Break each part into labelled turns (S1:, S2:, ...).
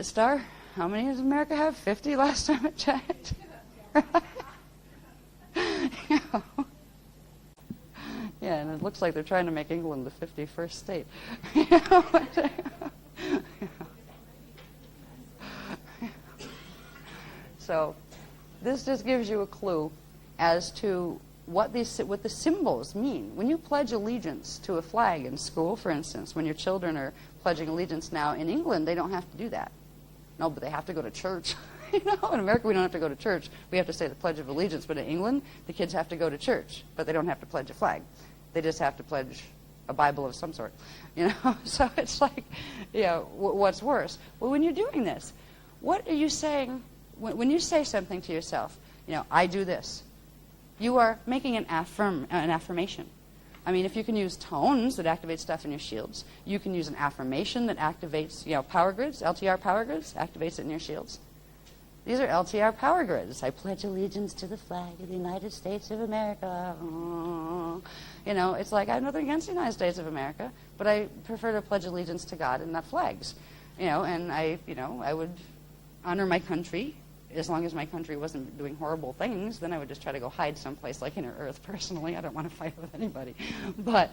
S1: Star, how many does America have? 50 last time I checked. Yeah, and it looks like they're trying to make England the 51st state. So this just gives you a clue as to what the symbols mean. When you pledge allegiance to a flag in school, for instance, when your children are pledging allegiance now in England, they don't have to do that. No, but they have to go to church. In America, we don't have to go to church. We have to say the Pledge of Allegiance. But in England, the kids have to go to church, but they don't have to pledge a flag. They just have to pledge a Bible of some sort. So it's like, what's worse? Well, when you're doing this, what are you saying? When you say something to yourself, I do this, you are making an affirmation. I mean, if you can use tones that activate stuff in your shields, you can use an affirmation that activates, power grids, LTR power grids, activates it in your shields. These are LTR power grids. I pledge allegiance to the flag of the United States of America. It's like I have nothing against the United States of America, but I prefer to pledge allegiance to God and not flags. And I would honor my country. As long as my country wasn't doing horrible things, then I would just try to go hide someplace like inner Earth personally. I don't want to fight with anybody. But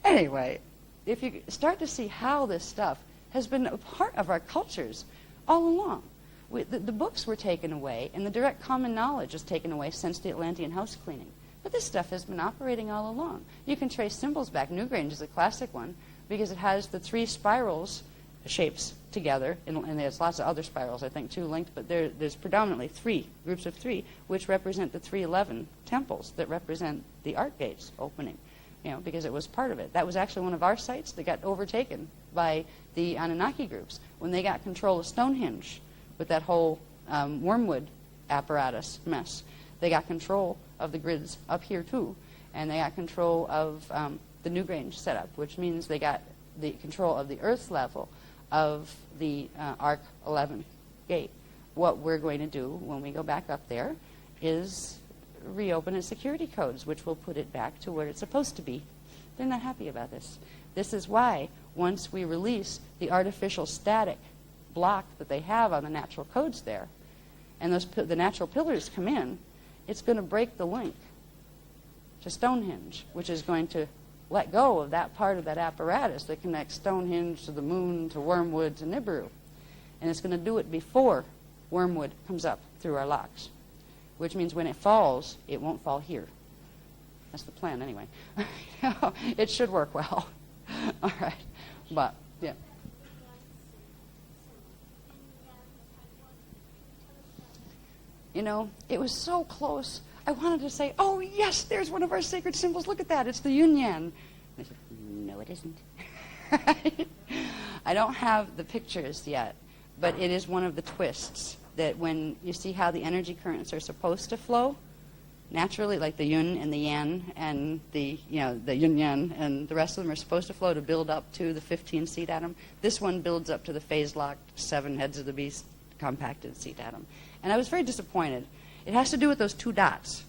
S1: anyway, if you start to see how this stuff has been a part of our cultures all along. The books were taken away, and the direct common knowledge was taken away since the Atlantean house cleaning. But this stuff has been operating all along. You can trace symbols back. Newgrange is a classic one because it has the three spirals shapes together, and there's lots of other spirals, I think, too, linked, but there's predominantly three, groups of three, which represent the 311 temples that represent the art gates opening, because it was part of it. That was actually one of our sites that got overtaken by the Anunnaki groups when they got control of Stonehenge with that whole wormwood apparatus mess. They got control of the grids up here, too, and they got control of the Newgrange setup, which means they got the control of the Earth level of the Arc 11 gate. What we're going to do when we go back up there is reopen its security codes, which will put it back to where it's supposed to be. They're not happy about this. This is why once we release the artificial static block that they have on the natural codes there, and the natural pillars come in, it's going to break the link to Stonehenge, which is going to let go of that part of that apparatus that connects Stonehenge to the moon, to Wormwood, to Nibiru. And it's going to do it before Wormwood comes up through our locks, which means when it falls, it won't fall here. That's the plan anyway. It should work well. All right. But, yeah. It was so close. I wanted to say, oh, yes, there's one of our sacred symbols. Look at that. It's the Yun-Yan. And I said, no, it isn't. I don't have the pictures yet, but it is one of the twists that when you see how the energy currents are supposed to flow, naturally, like the Yun and the Yan and the Yun-Yan and the rest of them are supposed to flow to build up to the 15 seed atom. This one builds up to the phase-locked 7 heads of the beast compacted seed atom. And I was very disappointed. It has to do with those two dots.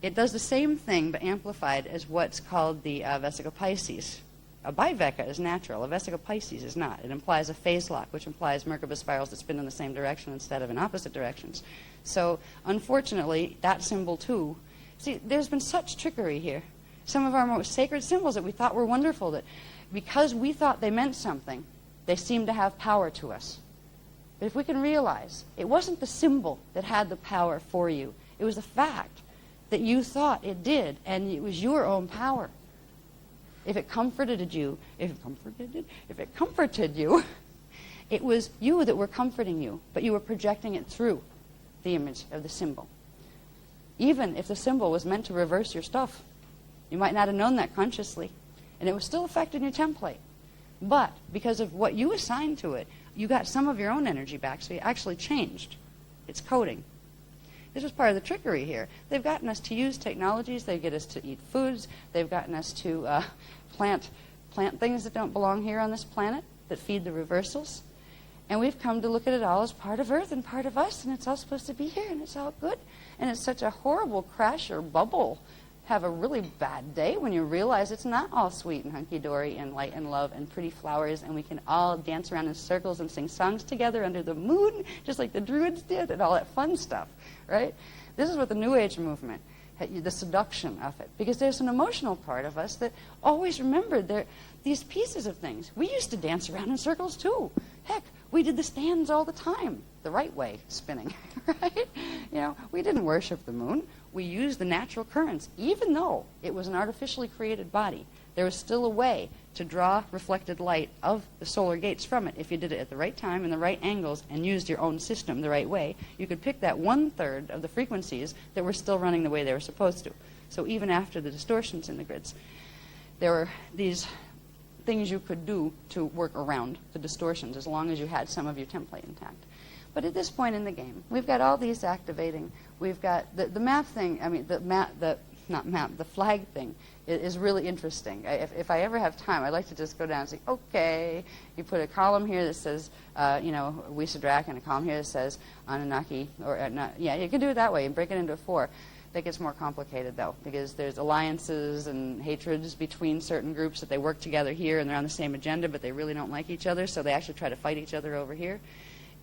S1: It does the same thing, but amplified as what's called the Vesica Pisces. A biveka is natural. A Vesica Pisces is not. It implies a phase lock, which implies Merkaba spirals that spin in the same direction instead of in opposite directions. So, unfortunately, that symbol, too. See, there's been such trickery here. Some of our most sacred symbols that we thought were wonderful, that because we thought they meant something, they seem to have power to us. But if we can realize, it wasn't the symbol that had the power for you. It was the fact that you thought it did, and it was your own power. If it comforted you, it was you that were comforting you, but you were projecting it through the image of the symbol. Even if the symbol was meant to reverse your stuff, you might not have known that consciously, and it was still affecting your template. But because of what you assigned to it, you got some of your own energy back, so you actually changed its coding. This was part of the trickery here. They've gotten us to use technologies. They get us to eat foods. They've gotten us to plant things that don't belong here on this planet, that feed the reversals. And we've come to look at it all as part of Earth and part of us, and it's all supposed to be here, and it's all good. And it's such a horrible crash or bubble have a really bad day when you realize it's not all sweet and hunky-dory and light and love and pretty flowers, and we can all dance around in circles and sing songs together under the moon, just like the Druids did, and all that fun stuff, right? This is what the New Age movement, the seduction of it, because there's an emotional part of us that always remembered these pieces of things. We used to dance around in circles too. Heck, we did the stands all the time, the right way, spinning, right? You know, we didn't worship the moon. We used the natural currents. Even though it was an artificially created body, there was still a way to draw reflected light of the solar gates from it. If you did it at the right time and the right angles and used your own system the right way, you could pick that 1/3 of the frequencies that were still running the way they were supposed to. So even after the distortions in the grids, there were these things you could do to work around the distortions as long as you had some of your template intact. But at this point in the game, we've got all these activating. We've got the map thing. I mean, the flag thing is really interesting. If I ever have time, I'd like to just go down and say, okay, you put a column here that says, Wisadrak, and a column here that says Anunnaki, yeah, you can do it that way and break it into 4. That gets more complicated, though, because there's alliances and hatreds between certain groups that they work together here and they're on the same agenda, but they really don't like each other, so they actually try to fight each other over here.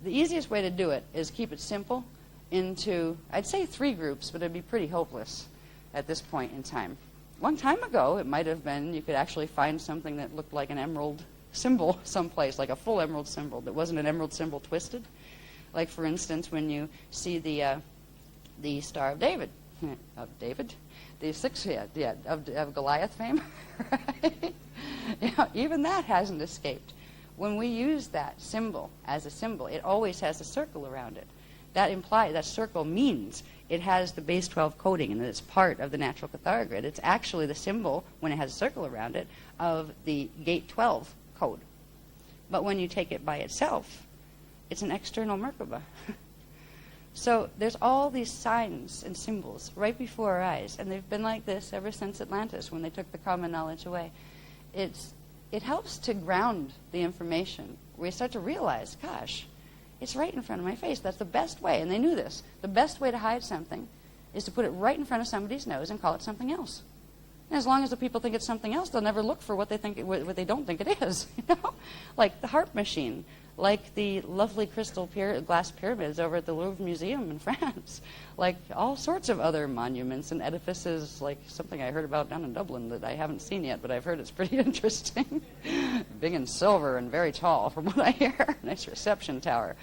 S1: The easiest way to do it is keep it simple into, I'd say 3 groups, but it'd be pretty hopeless at this point in time. One time ago, it might have been you could actually find something that looked like an emerald symbol someplace, like a full emerald symbol that wasn't an emerald symbol twisted. Like, for instance, when you see the Star of David, the 6 of Goliath fame, right? You know, even that hasn't escaped. When we use that symbol as a symbol, it always has a circle around it. That circle means it has the base 12 coding and it's part of the natural Cathara grid. It's actually the symbol, when it has a circle around it, of the gate 12 code. But when you take it by itself, it's an external Merkaba. So there's all these signs and symbols right before our eyes, and they've been like this ever since Atlantis when they took the common knowledge away. It helps to ground the information. We start to realize, gosh, it's right in front of my face. That's the best way, and they knew this. The best way to hide something is to put it right in front of somebody's nose and call it something else. And as long as the people think it's something else, they'll never look for what they don't think it is. You know, like the harp machine, like the lovely crystal glass pyramids over at the Louvre Museum in France, like all sorts of other monuments and edifices, like something I heard about down in Dublin that I haven't seen yet, but I've heard it's pretty interesting. Big and silver and very tall, from what I hear. Nice reception tower.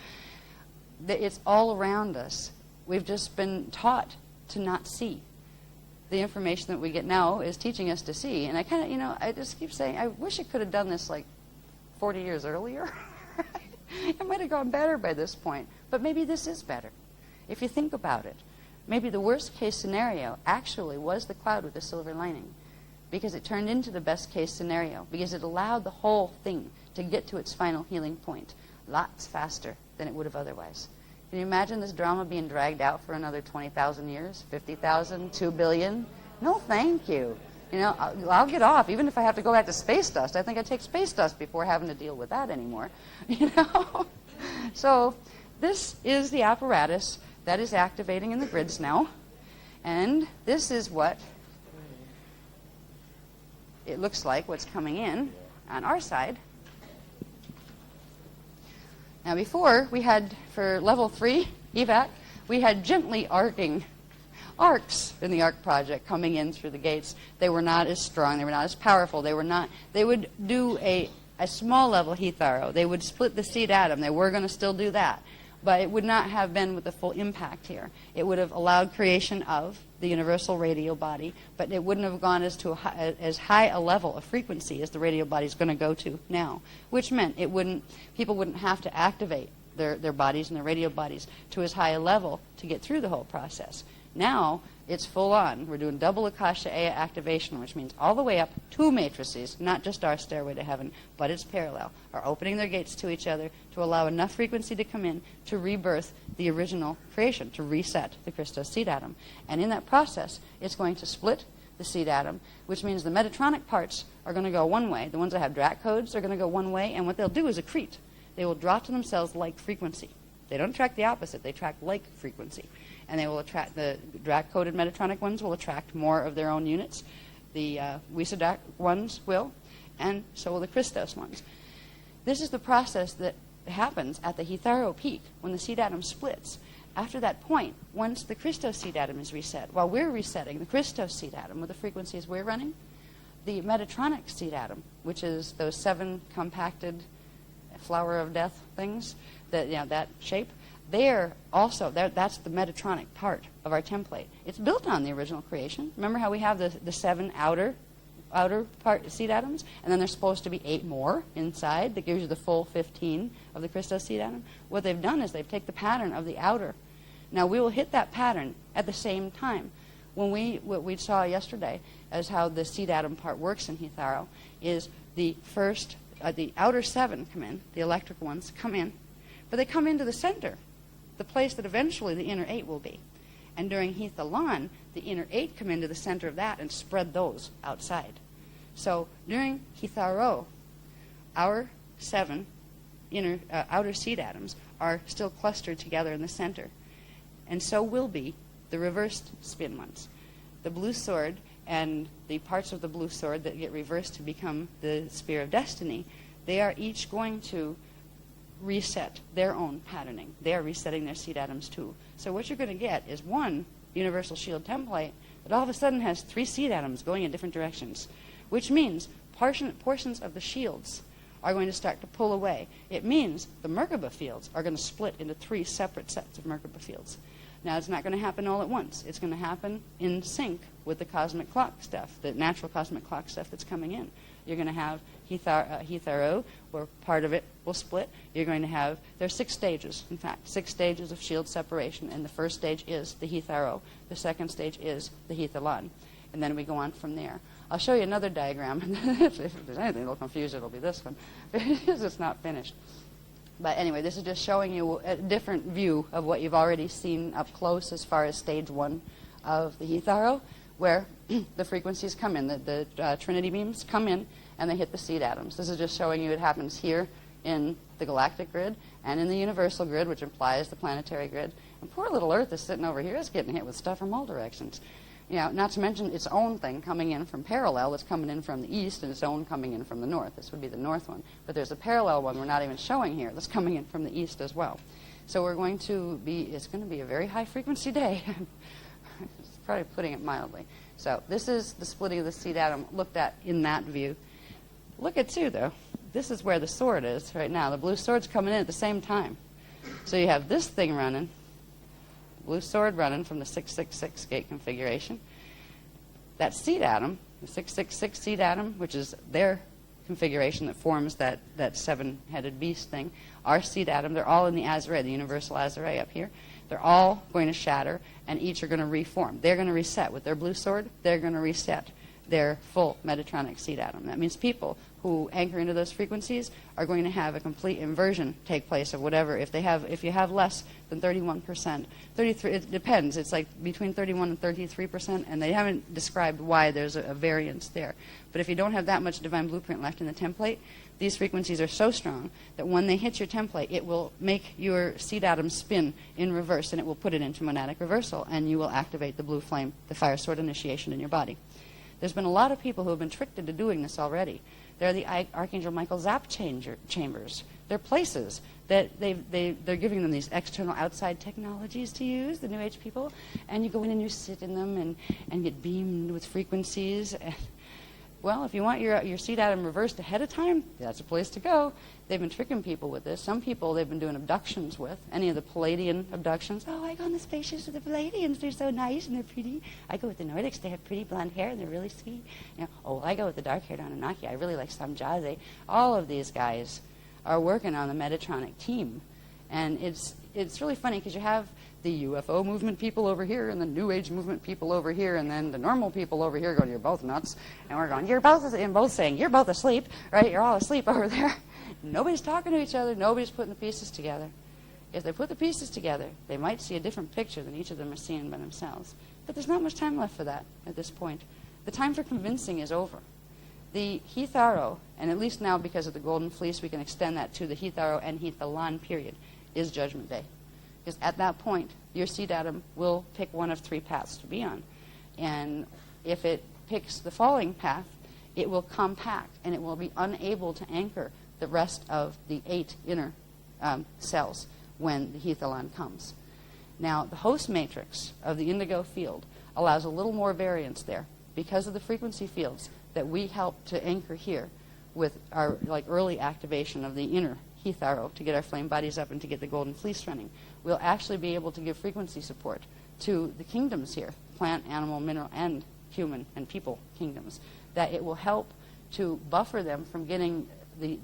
S1: It's all around us. We've just been taught to not see. The information that we get now is teaching us to see. And I kind of, I just keep saying, I wish it could have done this like 40 years earlier. It might have gone better by this point. But maybe this is better. If you think about it, maybe the worst case scenario actually was the cloud with the silver lining, because it turned into the best case scenario, because it allowed the whole thing to get to its final healing point lots faster than it would have otherwise. Can you imagine this drama being dragged out for another 20,000 years, 50,000, 2 billion? No, thank you. You know, I'll get off, even if I have to go back to space dust. I think I'd take space dust before having to deal with that anymore. You know? So this is the apparatus that is activating in the grids now. And this is what it looks like, what's coming in on our side. Now before, we had, for level 3 evac, we had gently arcing arcs in the ARC project coming in through the gates. They were not as strong, they were not as powerful, they would do a small level Hetharo. They would split the seed atom. They were going to still do that. But it would not have been with the full impact here. It would have allowed creation of the universal radio body, but it wouldn't have gone as high a level of frequency as the radio body is going to go to now, which meant people wouldn't have to activate their bodies and their radio bodies to as high a level to get through the whole process. Now it's full on. We're doing double Akasha Aya activation, which means all the way up 2 matrices, not just our stairway to heaven, but it's parallel, are opening their gates to each other to allow enough frequency to come in to rebirth the original creation, to reset the Christos seed atom. And in that process, it's going to split the seed atom, which means the Metatronic parts are going to go one way. The ones that have DRAC codes are going to go one way, and what they'll do is accrete. They will draw to themselves like frequency. They don't attract the opposite. They attract like frequency. And they will attract, the DRAC-coded Metatronic ones will attract more of their own units. The WISA ones will, and so will the Christos ones. This is the process that happens at the Hitharo peak when the seed atom splits. After that point, once the Christos seed atom is reset, while we're resetting the Christos seed atom with the frequencies we're running, the Metatronic seed atom, which is those 7 compacted flower of death things, that shape, that's the Metatronic part of our template. It's built on the original creation. Remember how we have the 7 outer part seed atoms, and then there's supposed to be 8 more inside that gives you the full 15 of the Christos seed atom? What they've done is they've taken the pattern of the outer. Now we will hit that pattern at the same time. What we saw yesterday as how the seed atom part works in Hitharo is the outer 7 come in, the electrical ones come in, but they come into the center, the place that eventually the inner 8 will be. And during Hithalon, the inner 8 come into the center of that and spread those outside. So during Hitharo, our 7 outer seed atoms are still clustered together in the center. And so will be the reversed spin ones. The blue sword and the parts of the blue sword that get reversed to become the spear of destiny, they are each going to reset their own patterning. They are resetting their seed atoms too. So what you're going to get is one universal shield template that all of a sudden has 3 seed atoms going in different directions, which means portions of the shields are going to start to pull away. It means the Merkaba fields are going to split into 3 separate sets of Merkaba fields. Now, it's not going to happen all at once. It's going to happen in sync with the cosmic clock stuff, the natural cosmic clock stuff that's coming in. You're going to have Hitharo, where part of it will split. You're going to have, there are 6 stages, in fact, 6 stages of shield separation, and the first stage is the Hitharo. The second stage is the Hithalon. And then we go on from there. I'll show you another diagram. If there's anything that'll confuse you, it'll be this one, because it's not finished. But anyway, this is just showing you a different view of what you've already seen up close as far as stage 1 of the Hitharo, where the frequencies come in, the Trinity beams come in, and they hit the seed atoms. This is just showing you it happens here in the galactic grid and in the universal grid, which implies the planetary grid. And poor little Earth is sitting over here, is getting hit with stuff from all directions. Not to mention its own thing coming in from parallel that's coming in from the east and its own coming in from the north. This would be the north one. But there's a parallel one we're not even showing here that's coming in from the east as well. So it's going to be a very high frequency day. It's probably putting it mildly. So this is the splitting of the seed atom looked at in that view. Look at too, though. This is where the sword is right now. The blue sword's coming in at the same time. So you have this thing running, blue sword running from the 666 gate configuration. That seed atom, the 666 seed atom, which is their configuration that forms that 7-headed beast thing, our seed atom, they're all in the Azure, the universal Azure up here. They're all going to shatter, and each are going to reform. They're going to reset. With their blue sword, they're going to reset their full Metatronic seed atom. That means people who anchor into those frequencies are going to have a complete inversion take place of whatever. If you have less than 31%, 33, it depends. It's like between 31 and 33%, and they haven't described why there's a variance there. But if you don't have that much divine blueprint left in the template, these frequencies are so strong that when they hit your template, it will make your seed atom spin in reverse, and it will put it into monadic reversal, and you will activate the blue flame, the fire sword initiation in your body. There's been a lot of people who have been tricked into doing this already. They're the Archangel Michael Zap chambers. They're places that they're giving them these external outside technologies to use, the New Age people, and you go in and you sit in them and get beamed with frequencies. Well, if you want your seed atom reversed ahead of time, that's a place to go. They've been tricking people with this. Some people they've been doing abductions with, any of the Palladian abductions. Oh, I go on the spaceships with the Palladians. They're so nice and they're pretty. I go with the Nordics. They have pretty blonde hair and they're really sweet. I go with the dark-haired Anunnaki. I really like Samjaze. All of these guys are working on the Metatronic team. And it's really funny because you have the UFO movement people over here and the New Age movement people over here, and then the normal people over here going, you're both nuts. And we're going, you're both, and both saying, you're both asleep, right? You're all asleep over there. Nobody's talking to each other. Nobody's putting the pieces together. If they put the pieces together, they might see a different picture than each of them are seeing by themselves. But there's not much time left for that at this point. The time for convincing is over. The Hitharo, and at least now because of the Golden Fleece, we can extend that to the Hitharo and Hithalon period, is Judgment Day. Because at that point, your seed atom will pick one of 3 paths to be on. And if it picks the falling path, it will compact, and it will be unable to anchor the rest of the 8 inner cells when the hethalon comes. Now, the host matrix of the indigo field allows a little more variance there because of the frequency fields that we help to anchor here with our early activation of the inner Heath arrow to get our flame bodies up and to get the golden fleece running. We'll actually be able to give frequency support to the kingdoms here, plant, animal, mineral, and human and people kingdoms, that it will help to buffer them from getting the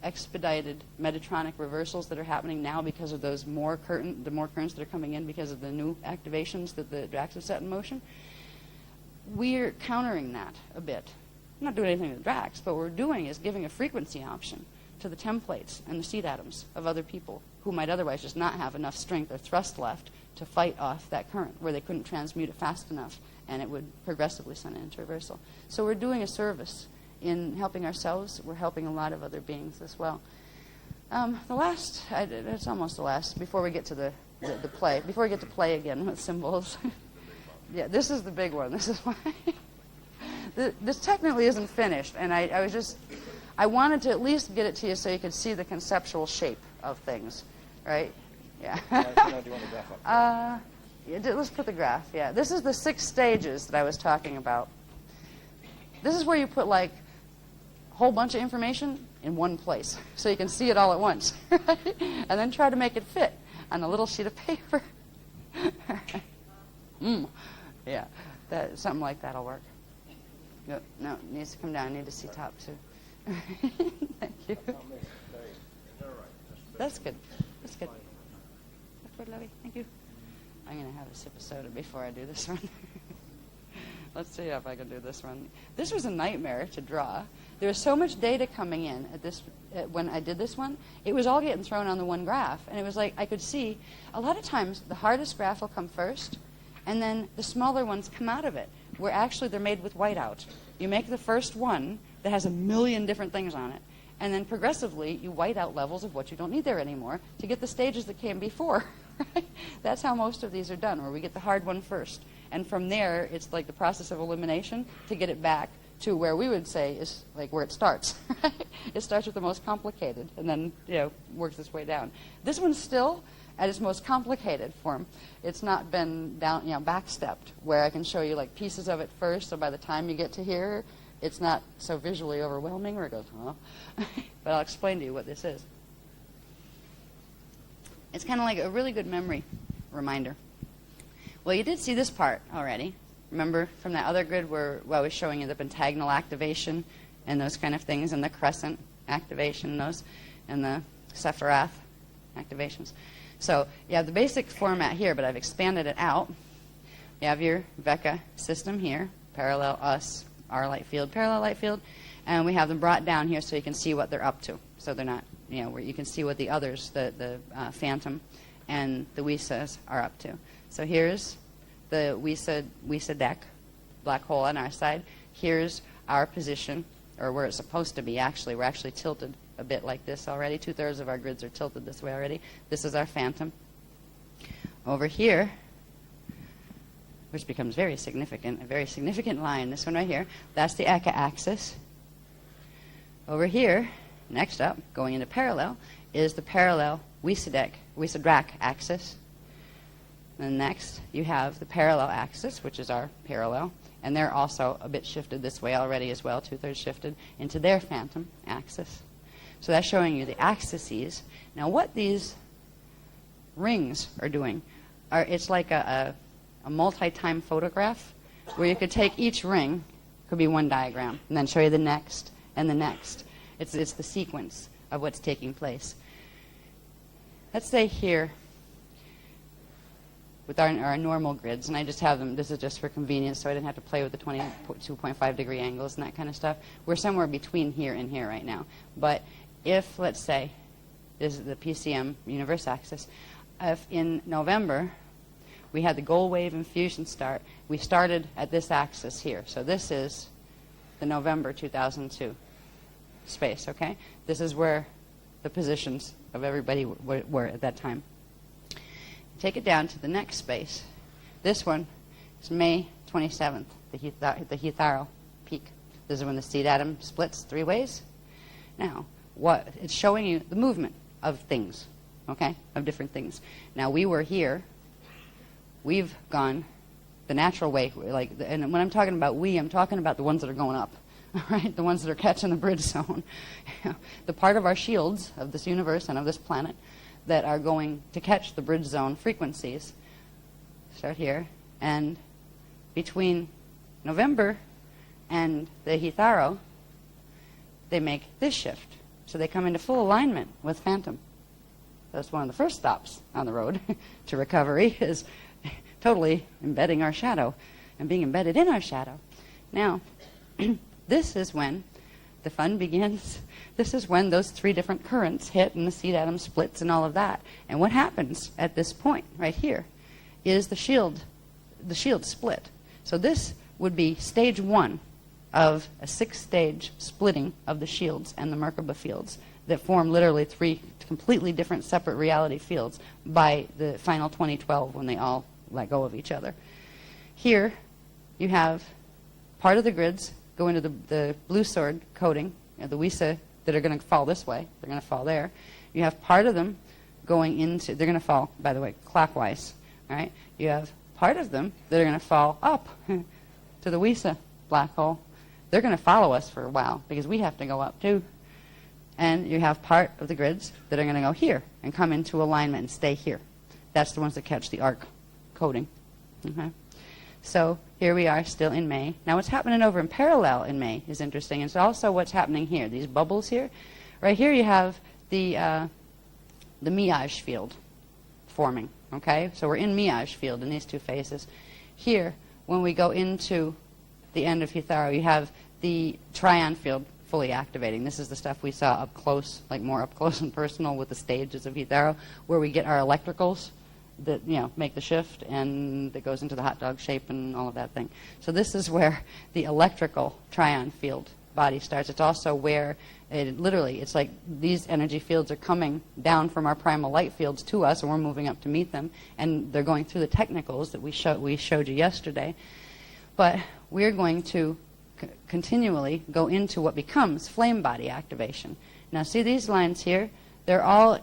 S1: expedited Metatronic reversals that are happening now because of those more currents that are coming in because of the new activations that the Drax have set in motion. We're countering that a bit. I'm not doing anything with Drax, but what we're doing is giving a frequency option to the templates and the seed atoms of other people who might otherwise just not have enough strength or thrust left to fight off that current, where they couldn't transmute it fast enough, and it would progressively send it into reversal. So we're doing a service in helping ourselves. We're helping a lot of other beings as well. It's almost the last, before we get to the play, before we get to play again with symbols. Yeah, this is the big one. This is why. This technically isn't finished, and I wanted to at least get it to you so you could see the conceptual shape of things, right? Yeah.
S2: Do you want the graph up?
S1: Let's put the graph, yeah. This is the 6 stages that I was talking about. This is where you put, a whole bunch of information in one place, so you can see it all at once, right? And then try to make it fit on a little sheet of paper. Yeah, something like that'll work. No, it needs to come down. I need to see top, too. Thank you. That's good. That's good. That's good, Lovey. Thank you. I'm going to have a sip of soda before I do this one. Let's see if I can do this one. This was a nightmare to draw. There was so much data coming in when I did this one. It was all getting thrown on the one graph. And it was like I could see a lot of times the hardest graph will come first, and then the smaller ones come out of it, where actually they're made with whiteout. You make the first one that has 1 million different things on it, and then progressively you white out levels of what you don't need there anymore to get the stages that came before. Right? That's how most of these are done, where we get the hard one first. And from there, it's like the process of elimination to get it back to where we would say is like where it starts. Right? It starts with the most complicated and then works its way down. This one's still at its most complicated form. It's not been down, backstepped, where I can show you pieces of it first, so by the time you get to here, it's not so visually overwhelming, where it goes, huh? But I'll explain to you what this is. It's kind of like a really good memory reminder. Well, you did see this part already. Remember from that other grid where I was showing you the pentagonal activation and those kind of things, and the crescent activation, and the Sephiroth activations. So you have the basic format here, but I've expanded it out. You have your Vecca system here, parallel us, our light field, parallel light field, and we have them brought down here so you can see what they're up to. So they're not, where you can see what the others, the Phantom and the WISAs are up to. So here's the WISA deck, black hole on our side. Here's our position, or where it's supposed to be, actually. We're actually tilted a bit like this already. 2/3 of our grids are tilted this way already. This is our Phantom. Over here, which becomes very significant, a very significant line, this one right here, that's the Eka axis. Over here, next up, going into parallel, is the parallel WISA-DRAC axis. And next, you have the parallel axis, which is our parallel, and they're also a bit shifted this way already as well, 2/3 shifted into their Phantom axis. So that's showing you the axes. Now, what these rings are doing, it's like a multi-time photograph where you could take each ring, could be one diagram, and then show you the next and the next. It's the sequence of what's taking place. Let's say here, with our normal grids, and I just have them, this is just for convenience, so I didn't have to play with the 22.5 degree angles and that kind of stuff. We're somewhere between here and here right now. But if, let's say, this is the PCM universe axis, if in November we had the gold wave infusion start, we started at this axis here. So this is the November 2002 space, okay? This is where the positions of everybody were at that time. Take it down to the next space. This one is May 27th, the Hitharo peak. This is when the seed atom splits 3 ways. Now, what it's showing you the movement of things, okay, of different things. Now, we were here. We've gone the natural way, and when I'm talking about we, I'm talking about the ones that are going up, all right, the ones that are catching the bridge zone. The part of our shields of this universe and of this planet that are going to catch the bridge zone frequencies start here, and between November and the Hitharo, they make this shift. So they come into full alignment with Phantom. That's one of the first stops on the road to recovery, is totally embedding our shadow and being embedded in our shadow. Now, this is when the fun begins. This is when those 3 different currents hit and the seed atom splits and all of that. And what happens at this point right here is the shield split. So this would be stage 1 of a 6-stage splitting of the shields and the Merkaba fields that form literally 3 completely different separate reality fields by the final 2012 when they all let go of each other. Here you have part of the grids go into the blue sword coding, the Wisa, that are going to fall this way. They're going to fall there. You have part of them going into, they're going to fall, by the way, clockwise. All right? You have part of them that are going to fall up to the Wisa black hole. They're going to follow us for a while because we have to go up too. And you have part of the grids that are going to go here and come into alignment and stay here. That's the ones that catch the arc coding. Okay? So here we are still in May. Now what's happening over in parallel in May is interesting. It's also what's happening here. These bubbles here. Right here you have the Miage field forming. Okay? So we're in Miage field in these 2 phases. Here, when we go into the end of Hitharo, you have the Trion field fully activating. This is the stuff we saw up close, like more up close and personal with the stages of Hitharo, where we get our electricals that, you know, make the shift, and that goes into the hot dog shape and all of that thing. So this is where the electrical Trion field body starts. It's also where it's like these energy fields are coming down from our primal light fields to us, and we're moving up to meet them, and they're going through the technicals that we showed you yesterday. But we're going to continually go into what becomes flame body activation. Now see these lines here? They're all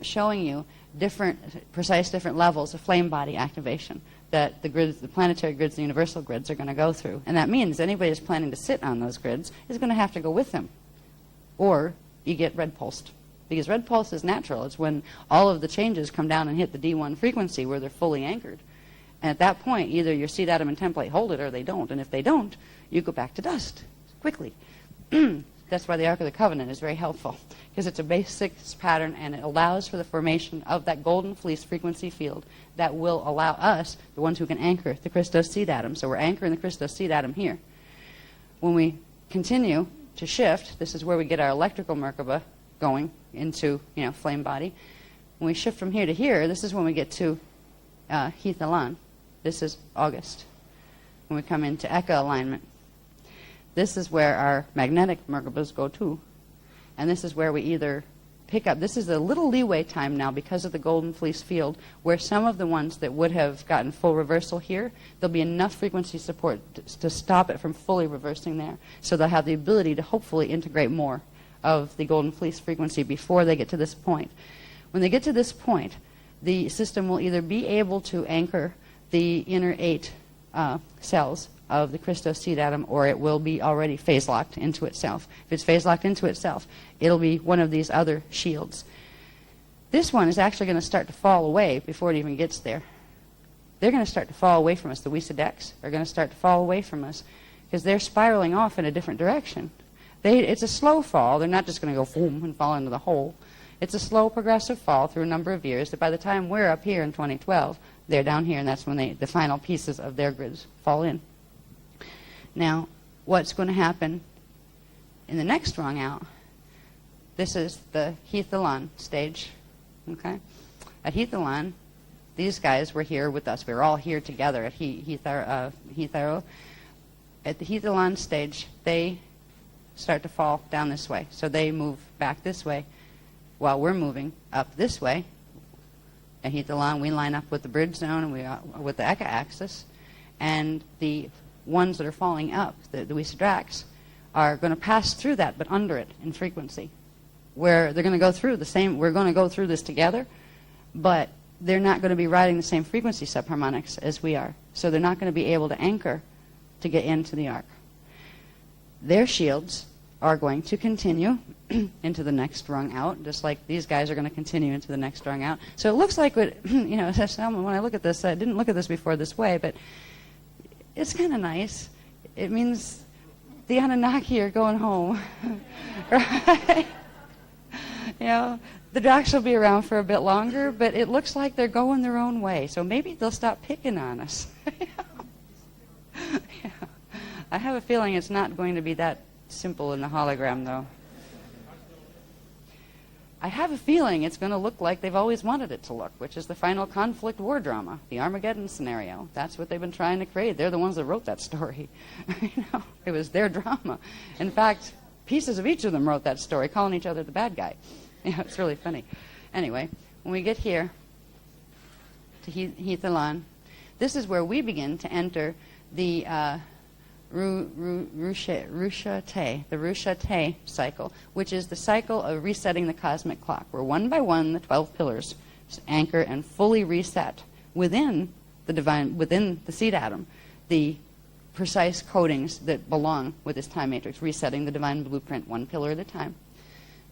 S1: showing you precise different levels of flame body activation that the grids, the planetary grids, the universal grids are going to go through. And that means anybody who's planning to sit on those grids is going to have to go with them. Or you get red pulsed. Because red pulse is natural. It's when all of the changes come down and hit the D1 frequency where they're fully anchored. And at that point, either your seed atom and template hold it or they don't. And if they don't, you go back to dust quickly. That's why the Ark of the Covenant is very helpful, because it's a basic pattern and it allows for the formation of that golden fleece frequency field that will allow us, the ones who can anchor the Christos seed atom. So we're anchoring the Christos seed atom here. When we continue to shift, this is where we get our electrical Merkaba going into, flame body. When we shift from here to here, this is when we get to Heath-Elan. This is August. When we come into Eka alignment, this is where our magnetic Merkabas go to. And this is where we either pick up. This is a little leeway time now because of the golden fleece field, where some of the ones that would have gotten full reversal here, there'll be enough frequency support to stop it from fully reversing there. So they'll have the ability to hopefully integrate more of the golden fleece frequency before they get to this point. When they get to this point, the system will either be able to anchor the inner 8 cells of the Christos seed atom, or it will be already phase locked into itself. If it's phase locked into itself, it'll be one of these other shields. This one is actually going to start to fall away before it even gets there. They're going to start to fall away from us. The Wisedex are going to start to fall away from us because they're spiraling off in a different direction. It's a slow fall. They're not just going to go boom and fall into the hole. It's a slow progressive fall through a number of years that by the time we're up here in 2012, they're down here, and that's when the final pieces of their grids fall in. Now, what's going to happen in the next rung out, this is the Heath-Elan stage. Okay? At Heath-Elan, these guys were here with us. We were all here together at Heath-Aro. At the Heath-Elan stage, they start to fall down this way. So they move back this way while we're moving up this way. And we line up with the bridge zone and with the Eka axis. And the ones that are falling up, the Wiese-Drax, are going to pass through that, but under it in frequency. Where they're going to go through the same, we're going to go through this together, but they're not going to be riding the same frequency subharmonics as we are. So they're not going to be able to anchor to get into the arc. Their shields are going to continue into the next rung out, just like these guys are going to continue into the next rung out. So it looks like, when I look at this, I didn't look at this before this way, but it's kind of nice. It means the Anunnaki are going home, right? The Drax will be around for a bit longer, but it looks like they're going their own way. So maybe they'll stop picking on us. Yeah. I have a feeling it's not going to be that simple in the hologram, though. I have a feeling it's going to look like they've always wanted it to look, which is the final conflict war drama, the Armageddon scenario. That's what they've been trying to create. They're the ones that wrote that story. It was their drama. In fact, pieces of each of them wrote that story, calling each other the bad guy. It's really funny. Anyway, when we get here to Heath-Elan, this is where we begin to enter the Rusha-Te cycle, which is the cycle of resetting the cosmic clock, where one by one the 12 pillars anchor and fully reset within the seed atom, the precise codings that belong with this time matrix, resetting the divine blueprint one pillar at a time.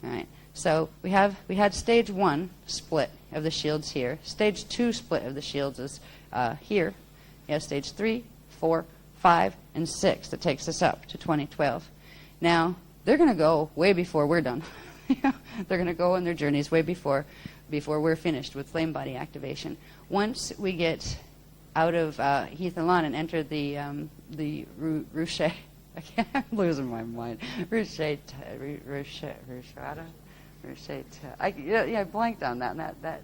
S1: All right. So we had stage 1 split of the shields here. Stage 2 split of the shields is here. You have stage 3, 4, 5, and 6 that takes us up to 2012. Now, they're going to go way before we're done. They're going to go on their journeys way before we're finished with flame body activation. Once we get out of Heath-Elan and enter the Rusha, I'm losing my mind. I blanked on that.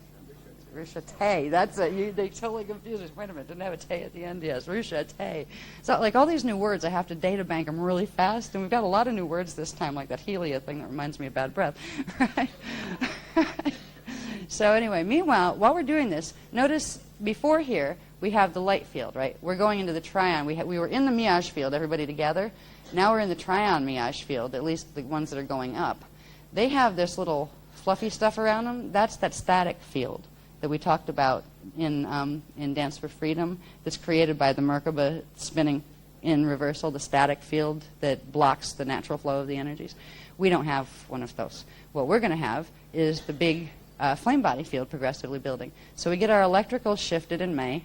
S1: Rusha-Te. That's it. They totally confused us. Wait a minute, didn't have a Te at the end? Yes, Rusha-Te. So, like all these new words, I have to data bank them really fast, and we've got a lot of new words this time, like that Helia thing that reminds me of bad breath. Right? So anyway, meanwhile, while we're doing this, notice before here we have the light field, right? We're going into the trion. We were in the Miage field, everybody together. Now we're in the trion Miage field, at least the ones that are going up. They have this little fluffy stuff around them. That's that static field that we talked about in Dance for Freedom, that's created by the Merkaba spinning in reversal, the static field that blocks the natural flow of the energies. We don't have one of those. What we're going to have is the big flame body field progressively building. So we get our electrical shifted in May,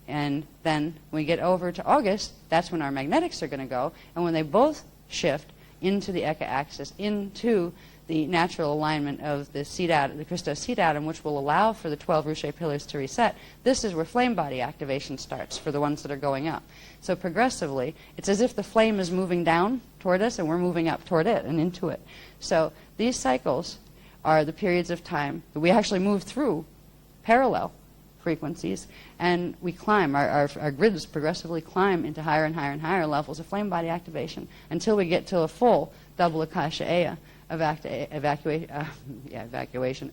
S1: and then when we get over to August, that's when our magnetics are going to go, and when they both shift into the Eka axis, into the natural alignment of the seed atom, the Christos seed atom, which will allow for the 12 Rusha pillars to reset. This is where flame body activation starts for the ones that are going up. So progressively, it's as if the flame is moving down toward us and we're moving up toward it and into it. So these cycles are the periods of time that we actually move through parallel frequencies, and we climb, our grids progressively climb into higher and higher and higher levels of flame body activation until we get to a full double Akasha Aya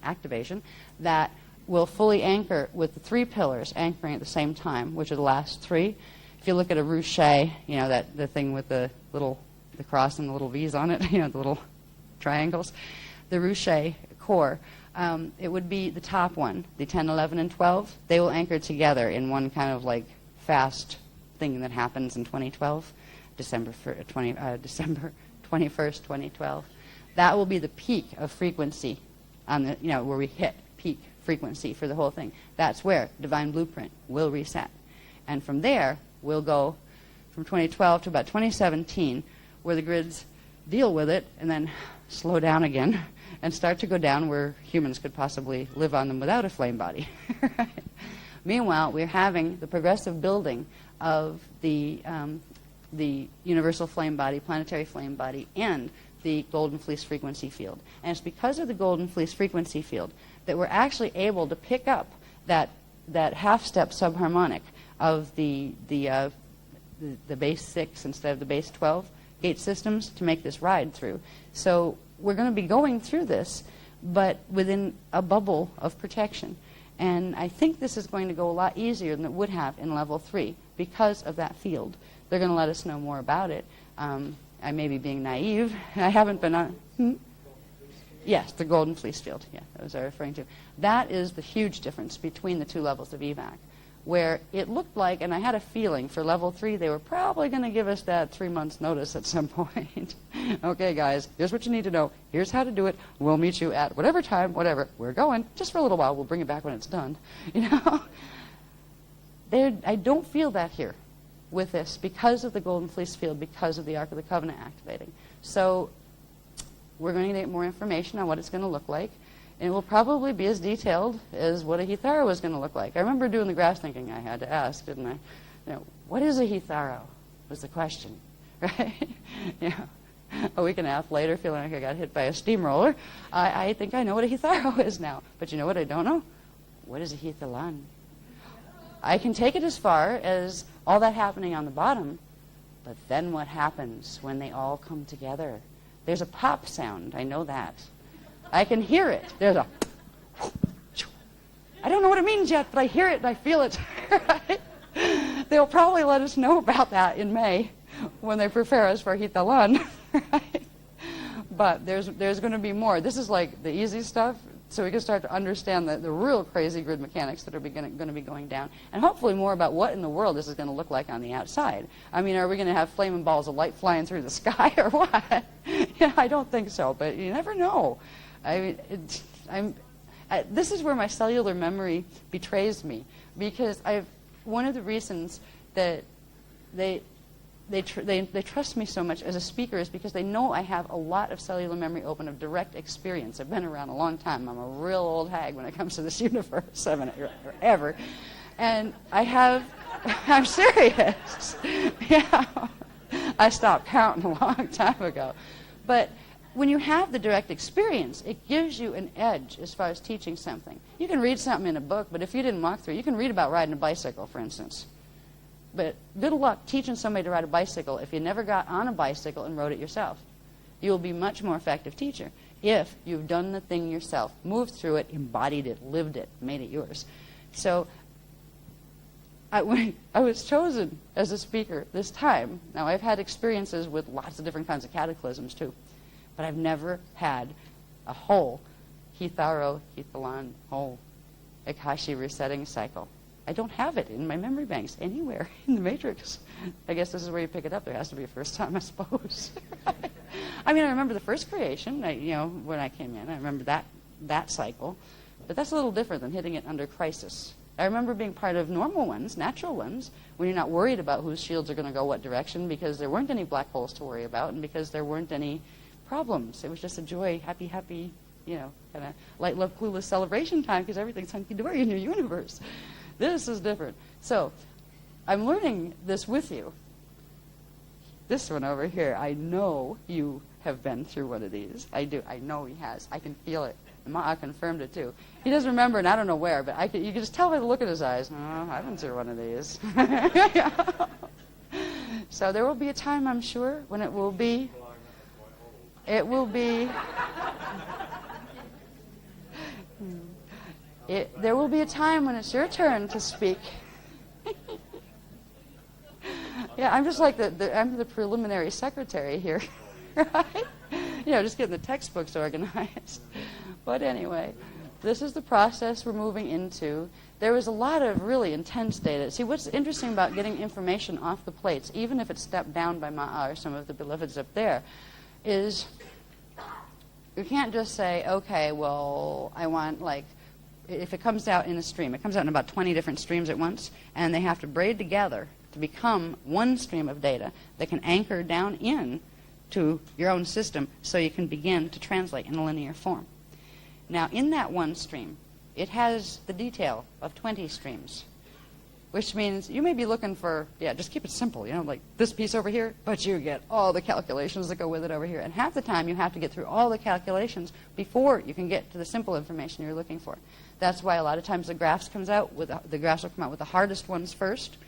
S1: activation that will fully anchor with the 3 pillars anchoring at the same time, which are the last 3. If you look at a ruche, the thing with the cross and the little V's on it, the little triangles, the ruche core, it would be the top one, the 10, 11, and 12. They will anchor together in one kind of like fast thing that happens in 2012, December 21st, 2012. That will be the peak of frequency on the, where we hit peak frequency for the whole thing. That's where Divine Blueprint will reset. And from there, we'll go from 2012 to about 2017, where the grids deal with it and then slow down again and start to go down where humans could possibly live on them without a flame body. Right? Meanwhile, we're having the progressive building of the universal flame body, planetary flame body, and the golden fleece frequency field. And it's because of the golden fleece frequency field that we're actually able to pick up that half-step subharmonic of the base 6 instead of the base 12 gate systems to make this ride through. So we're going to be going through this but within a bubble of protection. And I think this is going to go a lot easier than it would have in level 3 because of that field. They're going to let us know more about it. I may be being naive. I haven't been on... Yes, the Golden Fleece field. Yeah, that was I referring to. That is the huge difference between the two levels of evac, where it looked like, and I had a feeling for level 3, they were probably going to give us that 3 months notice at some point. Okay, guys, here's what you need to know. Here's how to do it. We'll meet you at whatever time, whatever. We're going. Just for a little while. We'll bring it back when it's done. You know? I don't feel that here with this because of the Golden Fleece field, because of the Ark of the Covenant activating. So we're going to get more information on what it's going to look like. And it will probably be as detailed as what a Hetharo was going to look like. I remember doing the grass thinking I had to ask, didn't I? You know, what is a Hetharo was the question, right? Yeah. A week and a half later, feeling like I got hit by a steamroller, I think I know what a Hetharo is now. But you know what I don't know? What is a Hethalan? I can take it as far as all that happening on the bottom, but then what happens when they all come together? There's a pop sound. I know that. I can hear it. There's a... I don't know what it means yet, but I hear it and I feel it. Right? They'll probably let us know about that in May when they prepare us for Hitalan. Right? But there's going to be more. This is like the easy stuff, so we can start to understand the real crazy grid mechanics that are going to be going down, and hopefully more about what in the world this is going to look like on the outside. I mean, are we going to have flaming balls of light flying through the sky or what? Yeah, I don't think so, but you never know. I mean, this is where my cellular memory betrays me, because one of the reasons that they trust me so much as a speaker is because they know I have a lot of cellular memory open of direct experience. I've been around a long time. I'm a real old hag when it comes to this universe, ever. And I'm serious. Yeah. I stopped counting a long time ago. But when you have the direct experience, it gives you an edge as far as teaching something. You can read something in a book, but if you didn't walk through, you can read about riding a bicycle, for instance. But good luck teaching somebody to ride a bicycle if you never got on a bicycle and rode it yourself. You will be a much more effective teacher if you've done the thing yourself, moved through it, embodied it, lived it, made it yours. So when I was chosen as a speaker this time, now I've had experiences with lots of different kinds of cataclysms too, but I've never had a whole Hetharo, Hethalan, whole Akashi resetting cycle. I don't have it in my memory banks anywhere in the matrix. I guess this is where you pick it up. There has to be a first time, I suppose. I mean, I remember the first creation, when I came in. I remember that cycle. But that's a little different than hitting it under crisis. I remember being part of normal ones, natural ones, when you're not worried about whose shields are going to go what direction because there weren't any black holes to worry about and because there weren't any problems. It was just a joy, happy, kind of light, love, clueless celebration time because everything's hunky-dory in your universe. This is different. So I'm learning this with you. This one over here, I know you have been through one of these. I do. I know he has. I can feel it. I confirmed it, too. He doesn't remember, and I don't know where, but you can just tell by the look in his eyes, no, I've been through one of these. So there will be a time, I'm sure, when there will be a time when it's your turn to speak. Yeah, I'm just like I'm the preliminary secretary here, right? Just getting the textbooks organized. But anyway, this is the process we're moving into. There was a lot of really intense data. See, what's interesting about getting information off the plates, even if it's stepped down by Ma'a or some of the beloveds up there, is you can't just say, okay, well, I want, if it comes out in a stream, it comes out in about 20 different streams at once, and they have to braid together to become one stream of data that can anchor down in to your own system so you can begin to translate in a linear form. Now, in that one stream, it has the detail of 20 streams, which means you may be looking for, just keep it simple, like this piece over here, but you get all the calculations that go with it over here. And half the time, you have to get through all the calculations before you can get to the simple information you're looking for. That's why a lot of times the graphs will come out with the hardest ones first,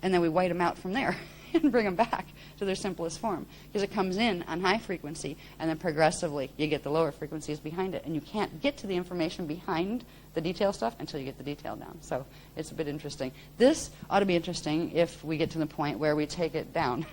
S1: and then we white them out from there. and bring them back to their simplest form, because it comes in on high frequency, and then progressively you get the lower frequencies behind it, and you can't get to the information behind the detail stuff until you get the detail down. So it's a bit interesting. This ought to be interesting if we get to the point where we take it down,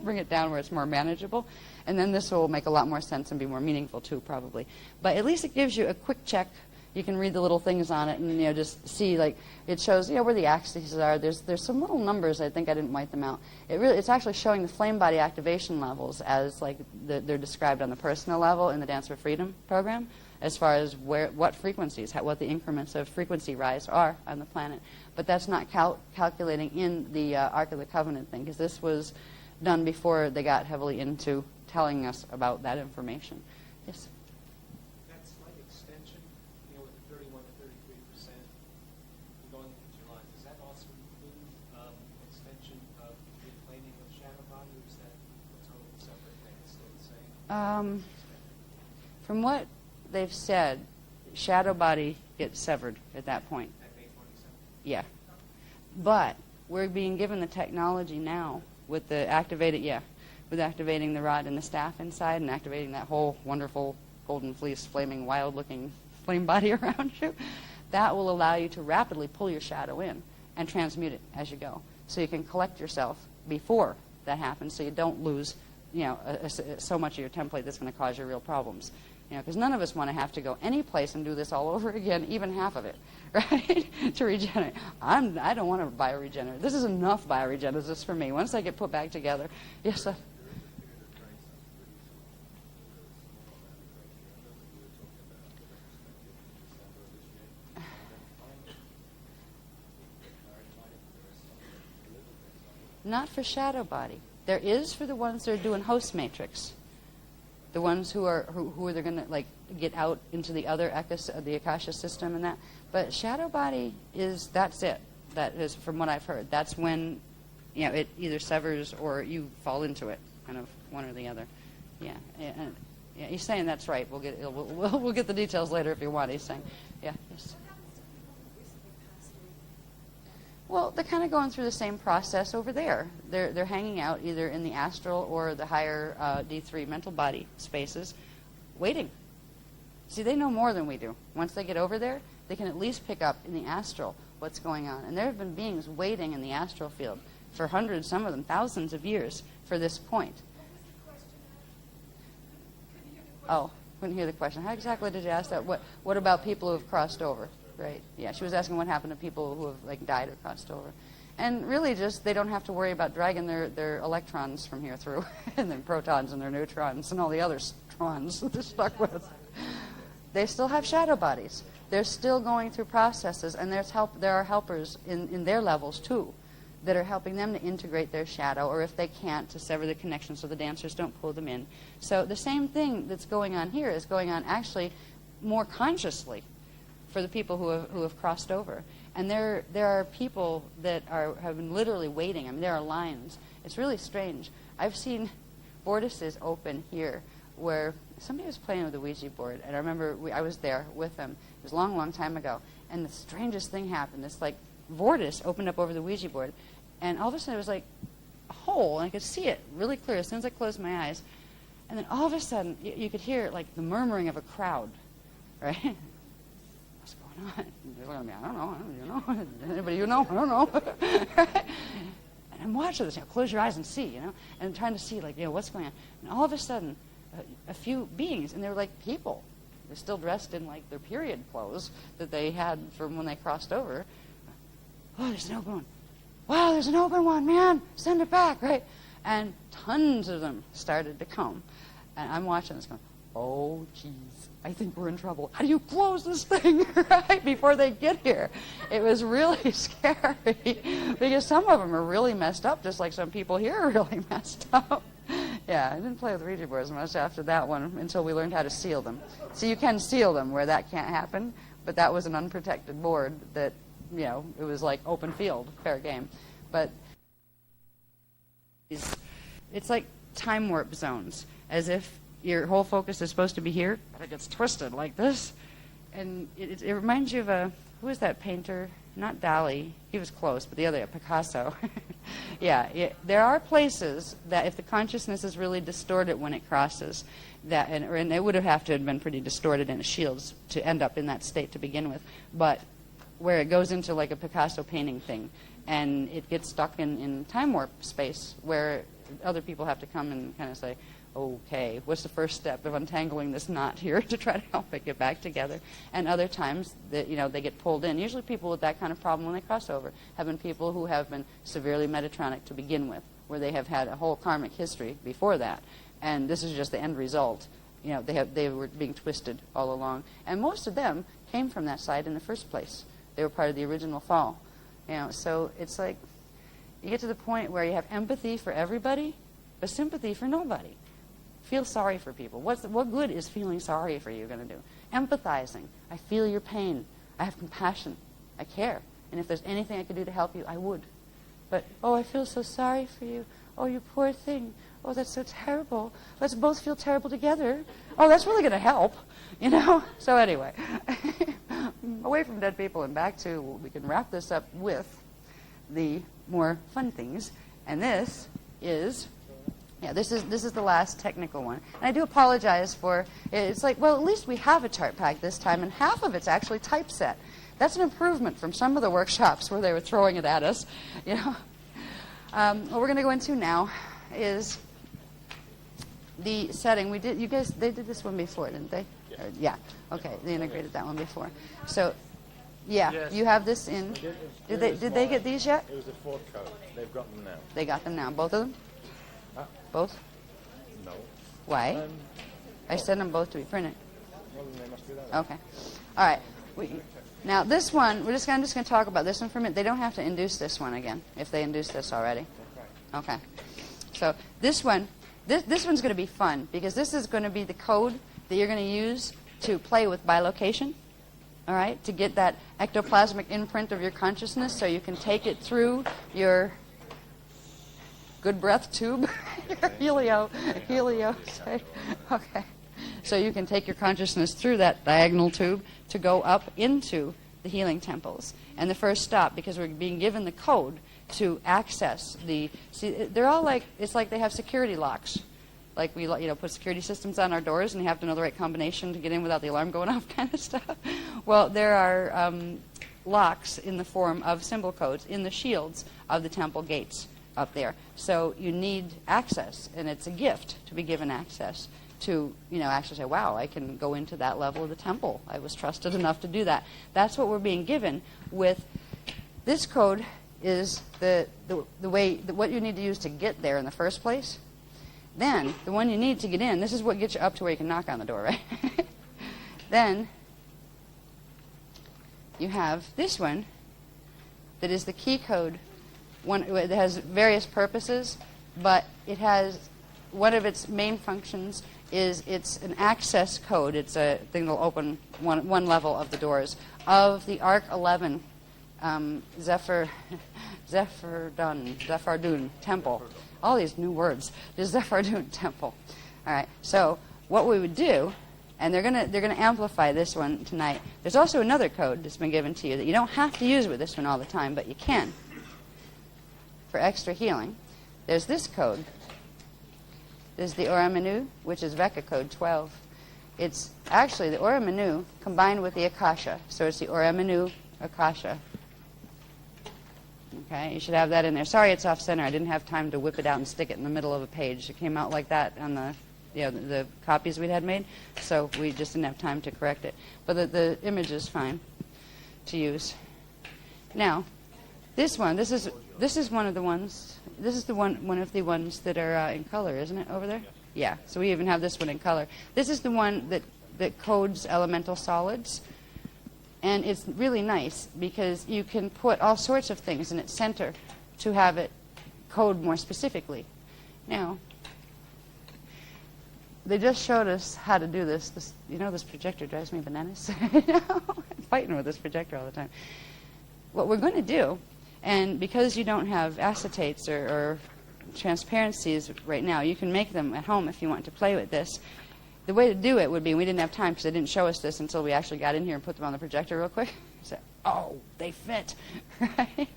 S1: bring it down where it's more manageable, and then this will make a lot more sense and be more meaningful too, probably. But at least it gives you a quick check. You can read the little things on it and just see, like, it shows where the axes are. There's some little numbers. I think I didn't write them out. It's actually showing the flame body activation levels as like they're described on the personal level in the Dance for Freedom program, as far as what frequencies, what the increments of frequency rise are on the planet. But that's not calculating in the Ark of the Covenant thing, because this was done before they got heavily into telling us about that information. Yes. From what they've said, shadow body gets severed at that point.
S2: At May 27th?
S1: Yeah. But we're being given the technology now with the with activating the rod and the staff inside and activating that whole wonderful golden fleece, flaming, wild-looking flame body around you. That will allow you to rapidly pull your shadow in and transmute it as you go. So you can collect yourself before that happens, so you don't lose so much of your template that's going to cause you real problems. Because none of us want to have to go any place and do this all over again, even half of it, right, to regenerate. I don't want to bioregenerate. This is enough bioregenesis for me. Once I get put back together, yes, sir. Not for shadow body. There is for the ones that are doing host matrix, the ones who are they're going to get out into the other the Akasha system and that. But shadow body that's it. That is from what I've heard. That's when it either severs or you fall into it, kind of one or the other. Yeah, he's saying that's right. We'll get the details later if you want. He's saying, yeah, yes. Well, they're kind of going through the same process over there. They're hanging out either in the astral or the higher D3 mental body spaces, waiting. See, they know more than we do. Once they get over there, they can at least pick up in the astral what's going on. And there have been beings waiting in the astral field for hundreds, some of them thousands of years for this point. Oh, couldn't hear the question. How exactly did you ask that? What about people who have crossed over? Right. Yeah, she was asking what happened to people who have died or crossed over. And really just they don't have to worry about dragging their electrons from here through and then protons and their neutrons and all the other trons that they're stuck with. They still have shadow bodies. They're still going through processes, and there are helpers in their levels too that are helping them to integrate their shadow, or if they can't, to sever the connection so the dancers don't pull them in. So the same thing that's going on here is going on actually more consciously for the people who have crossed over. And there are people that have been literally waiting. I mean, there are lines. It's really strange. I've seen vortices open here where somebody was playing with the Ouija board, and I remember I was there with them. It was a long, long time ago. And the strangest thing happened. This vortice opened up over the Ouija board, and all of a sudden it was like a hole, and I could see it really clear as soon as I closed my eyes. And then all of a sudden you could hear the murmuring of a crowd, right? They're looking at me, I don't know. Anybody you know? I don't know. And I'm watching this, close your eyes and see, and trying to see, what's going on. And all of a sudden, a few beings, and they were like people. They're still dressed in, their period clothes that they had from when they crossed over. Oh, there's an open one. Wow, there's an open one, man. Send it back, right? And tons of them started to come. And I'm watching this going, oh, geez, I think we're in trouble. How do you close this thing, right, before they get here? It was really scary because some of them are really messed up, just like some people here are really messed up. Yeah, I didn't play with Ouija boards much after that one until we learned how to seal them. So you can seal them where that can't happen, but that was an unprotected board that, it was like open field, fair game. But it's like time warp zones, as if your whole focus is supposed to be here, but it gets twisted like this. And it reminds you of who was that painter? Not Dali. He was close, but the other, Picasso. Yeah, there are places that if the consciousness is really distorted when it crosses, that and it would have to have been pretty distorted in the shields to end up in that state to begin with, but where it goes into like a Picasso painting thing, and it gets stuck in time warp space where other people have to come and kind of say, okay, what's the first step of untangling this knot here to try to help it get back together? And other times, that they get pulled in. Usually people with that kind of problem when they cross over have been people who have been severely Metatronic to begin with, where they have had a whole karmic history before that. And this is just the end result. They were being twisted all along. And most of them came from that side in the first place. They were part of the original fall. So it's like you get to the point where you have empathy for everybody, but sympathy for nobody. Feel sorry for people. What good is feeling sorry for you going to do? Empathizing. I feel your pain. I have compassion. I care. And if there's anything I could do to help you, I would. But, oh, I feel so sorry for you. Oh, you poor thing. Oh, that's so terrible. Let's both feel terrible together. Oh, that's really going to help, So anyway, away from dead people and back to, we can wrap this up with the more fun things. And this is... Yeah, this is the last technical one. And I do apologize for, it's like, well, at least we have a chart pack this time, and half of it's actually typeset. That's an improvement from some of the workshops where they were throwing it at us, What we're going to go into now is the setting. They did this one before, didn't they? Yeah. Okay, they integrated that one before. So, yeah, yes. You have this in. Did they get these yet?
S2: It was a fourth code. They've got them now.
S1: They got them now, both of them? Both?
S2: No.
S1: Why? I sent them both to be printed.
S2: Well, then they must be that.
S1: Okay. All right. Now, this one, I'm just going to talk about this one for a minute. They don't have to induce this one again if they induce this already. Okay. So this one, this one's going to be fun because this is going to be the code that you're going to use to play with bilocation, all right, to get that ectoplasmic imprint of your consciousness so you can take it through your good breath tube, helio. Okay. So you can take your consciousness through that diagonal tube to go up into the healing temples. And the first stop, because we're being given the code to access they're all like, it's like they have security locks. Like we put security systems on our doors and you have to know the right combination to get in without the alarm going off kind of stuff. Well, there are locks in the form of symbol codes in the shields of the temple gates up there. So you need access, and it's a gift to be given access to, actually say, wow, I can go into that level of the temple. I was trusted enough to do that. That's what we're being given with this code is the way, what you need to use to get there in the first place. Then, the one you need to get in, this is what gets you up to where you can knock on the door, right? Then, you have this one that is the key code. It has various purposes, but it has one of its main functions is it's an access code. It's a thing that'll open one level of the doors of the Arc 11 Zephardun temple. All these new words. The Zephardun temple. All right. So what we would do, and they're gonna amplify this one tonight. There's also another code that's been given to you that you don't have to use with this one all the time, but you can. For extra healing, there's this code. There's the Ora Menu, which is Veka code 12. It's actually the Ora Menu combined with the Akasha. So it's the Ora Menu Akasha. Okay, you should have that in there. Sorry it's off center. I didn't have time to whip it out and stick it in the middle of a page. It came out like that on the copies we'd had made, so we just didn't have time to correct it. But the image is fine to use. Now, this is one of the ones. This is one of the ones that are in color, isn't it, over there? Yeah. So we even have this one in color. This is the one that codes elemental solids, and it's really nice because you can put all sorts of things in its center to have it code more specifically. Now, they just showed us how to do this. This projector drives me bananas. I'm fighting with this projector all the time. What we're going to do. And because you don't have acetates or transparencies right now, you can make them at home if you want to play with this. The way to do it would be, we didn't have time because they didn't show us this until we actually got in here and put them on the projector real quick. So, oh, they fit, right?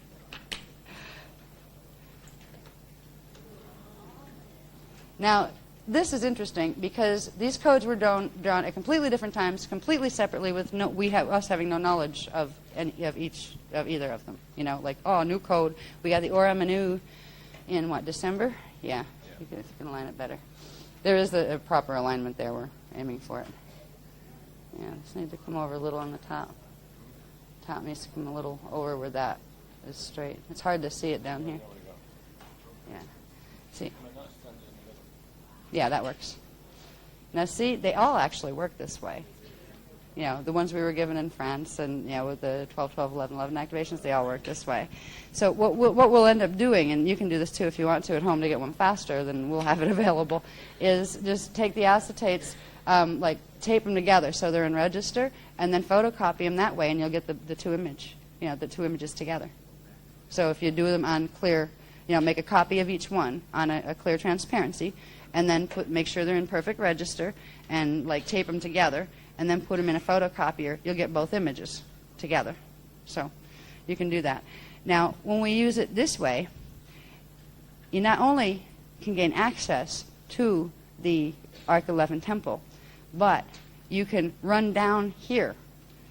S1: Now, this is interesting because these codes were drawn at completely different times, completely separately, with us having no knowledge of either of them. You know, like, oh, new code. We got the Ora Manu in what, December? Yeah, you can align it better. There is a proper alignment there. We're aiming for it. Yeah, just need to come over a little on the top. Top needs to come a little over where that is straight. It's hard to see it down here. Yeah. See. Yeah, that works. Now, see, they all actually work this way. You know, the ones we were given in France and, you know, with the 12, 12, 11, 11 activations, they all work this way. So what we'll end up doing, and you can do this too if you want to at home to get one faster, then we'll have it available, is just take the acetates, like tape them together so they're in register, and then photocopy them that way, and you'll get the two images together. So if you do them on clear, you know, make a copy of each one on a clear transparency, and then make sure they're in perfect register, and like tape them together, and then put them in a photocopier, you'll get both images together. So you can do that. Now, when we use it this way, you not only can gain access to the Arc 11 temple, but you can run down here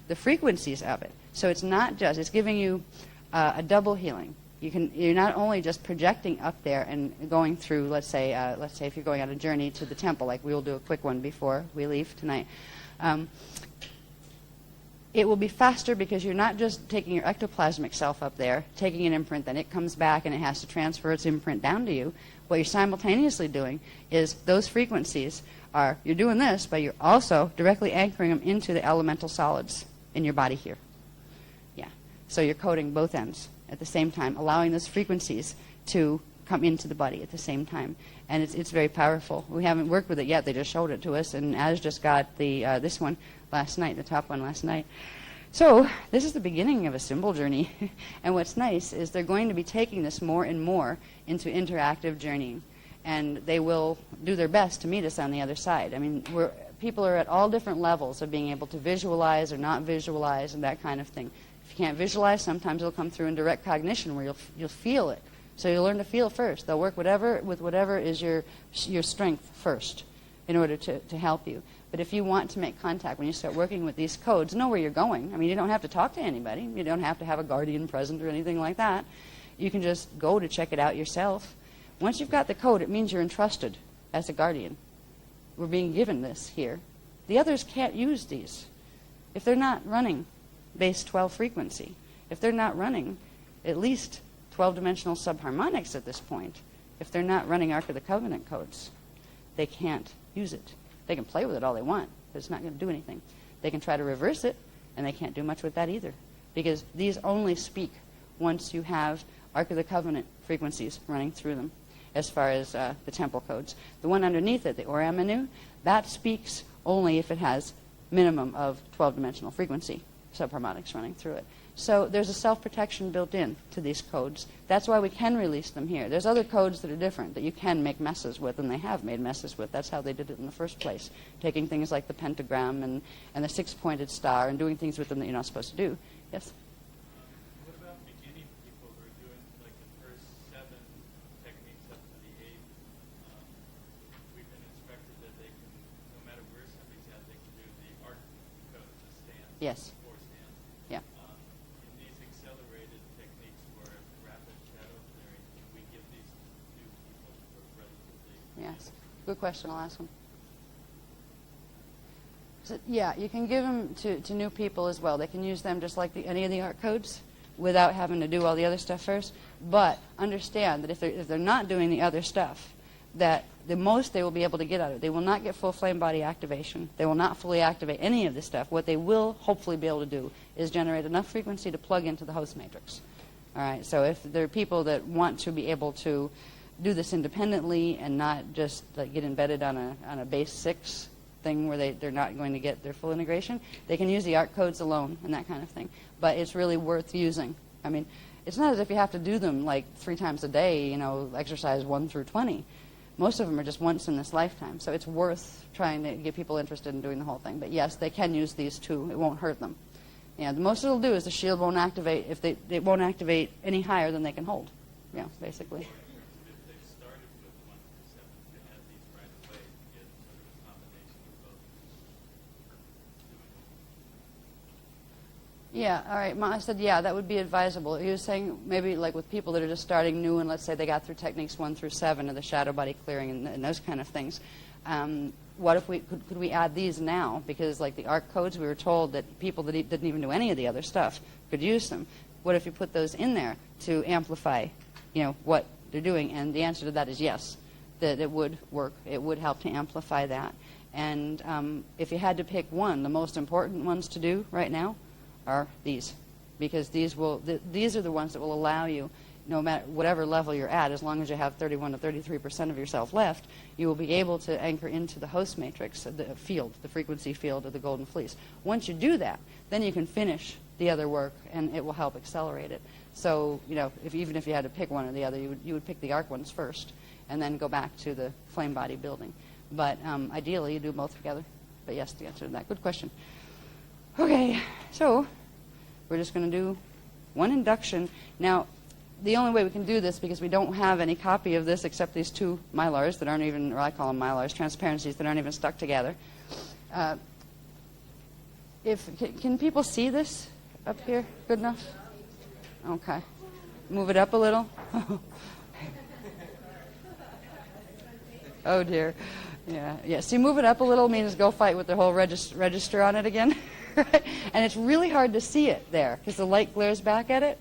S1: the frequencies of it. So it's not just, it's giving you a double healing. You're not only just projecting up there and going through, let's say if you're going on a journey to the temple, like we'll do a quick one before we leave tonight. It will be faster because you're not just taking your ectoplasmic self up there, taking an imprint, then it comes back and it has to transfer its imprint down to you. What you're simultaneously doing is those frequencies are, you're doing this, but you're also directly anchoring them into the elemental solids in your body here. Yeah. So you're coding both ends at the same time, allowing those frequencies to come into the body at the same time. And it's very powerful. We haven't worked with it yet. They just showed it to us, and Az just got this one last night, the top one last night. So this is the beginning of a symbol journey. And what's nice is they're going to be taking this more and more into interactive journeying. And they will do their best to meet us on the other side. I mean, people are at all different levels of being able to visualize or not visualize and that kind of thing. If you can't visualize, sometimes it'll come through in direct cognition where you'll feel it. So you'll learn to feel first. They'll work with whatever is your strength first in order to help you. But if you want to make contact, when you start working with these codes, know where you're going. I mean, you don't have to talk to anybody. You don't have to have a guardian present or anything like that. You can just go to check it out yourself. Once you've got the code, it means you're entrusted as a guardian. We're being given this here. The others can't use these. If they're not running base 12 frequency, if they're not running at least 12-dimensional subharmonics at this point, if they're not running Ark of the Covenant codes, they can't use it. They can play with it all they want, but it's not going to do anything. They can try to reverse it, and they can't do much with that either, because these only speak once you have Ark of the Covenant frequencies running through them, as far as the temple codes. The one underneath it, the Ora Manu, that speaks only if it has minimum of 12-dimensional frequency subharmonics running through it. So there's a self-protection built in to these codes. That's why we can release them here. There's other codes that are different that you can make messes with, and they have made messes with. That's how they did it in the first place, taking things like the pentagram and the six-pointed star and doing things with them that you're not supposed to do. Yes?
S3: What about beginning people who are doing like the first 7 techniques up to the 8th? We've been instructed that they can, no matter where somebody's at, they can do the arc code, the stance,
S1: Yes.
S3: 4 stance.
S1: Yeah.
S3: In these accelerated techniques for rapid shadow clearing, can we give these to people for relatively?
S1: Yes. Good question. I'll ask them. So, yeah, you can give them to new people as well. They can use them just like any of the art codes without having to do all the other stuff first. But understand that if they're not doing the other stuff, that the most they will be able to get out of it, they will not get full flame body activation. They will not fully activate any of this stuff. What they will hopefully be able to do is generate enough frequency to plug into the host matrix. All right. So if there are people that want to be able to do this independently and not just like get embedded on a base 6 thing where they're not going to get their full integration, they can use the ARC codes alone and that kind of thing. But it's really worth using. I mean, it's not as if you have to do them like 3 times a day, you know, exercise 1 through 20. Most of them are just once in this lifetime. So it's worth trying to get people interested in doing the whole thing. But yes, they can use these too. It won't hurt them. Yeah, the most it'll do is the shield won't activate if it won't activate any higher than they can hold. Yeah, basically.
S3: If they've started with 1 through 7, they have these
S1: Yeah, all right. I said, yeah, that would be advisable. He was saying maybe like with people that are just starting new and let's say they got through techniques 1 through 7 of the shadow body clearing and those kind of things. What if we could we add these now? Because like the ARC codes, we were told that people that didn't even do any of the other stuff could use them. What if you put those in there to amplify, what they're doing? And the answer to that is yes, that it would work. It would help to amplify that. And if you had to pick one, the most important ones to do right now are these, because these are the ones that will allow you, no matter whatever level you're at, as long as you have 31 to 33% of yourself left, you will be able to anchor into the host matrix, the field, the frequency field of the golden fleece. Once you do that, then you can finish the other work, and it will help accelerate it. So, even if you had to pick one or the other, you would pick the arc ones first, and then go back to the flame body building. But ideally, you do both together. But yes, the answer to that. Good question. Okay, so we're just going to do one induction. Now, the only way we can do this, because we don't have any copy of this except these 2 mylars that aren't even, or I call them mylars, transparencies that aren't even stuck together. Can people see this up here? Good enough? Okay. Move it up a little. Oh, dear. Yeah. See, move it up a little means go fight with the whole register on it again. Right? And it's really hard to see it there because the light glares back at it.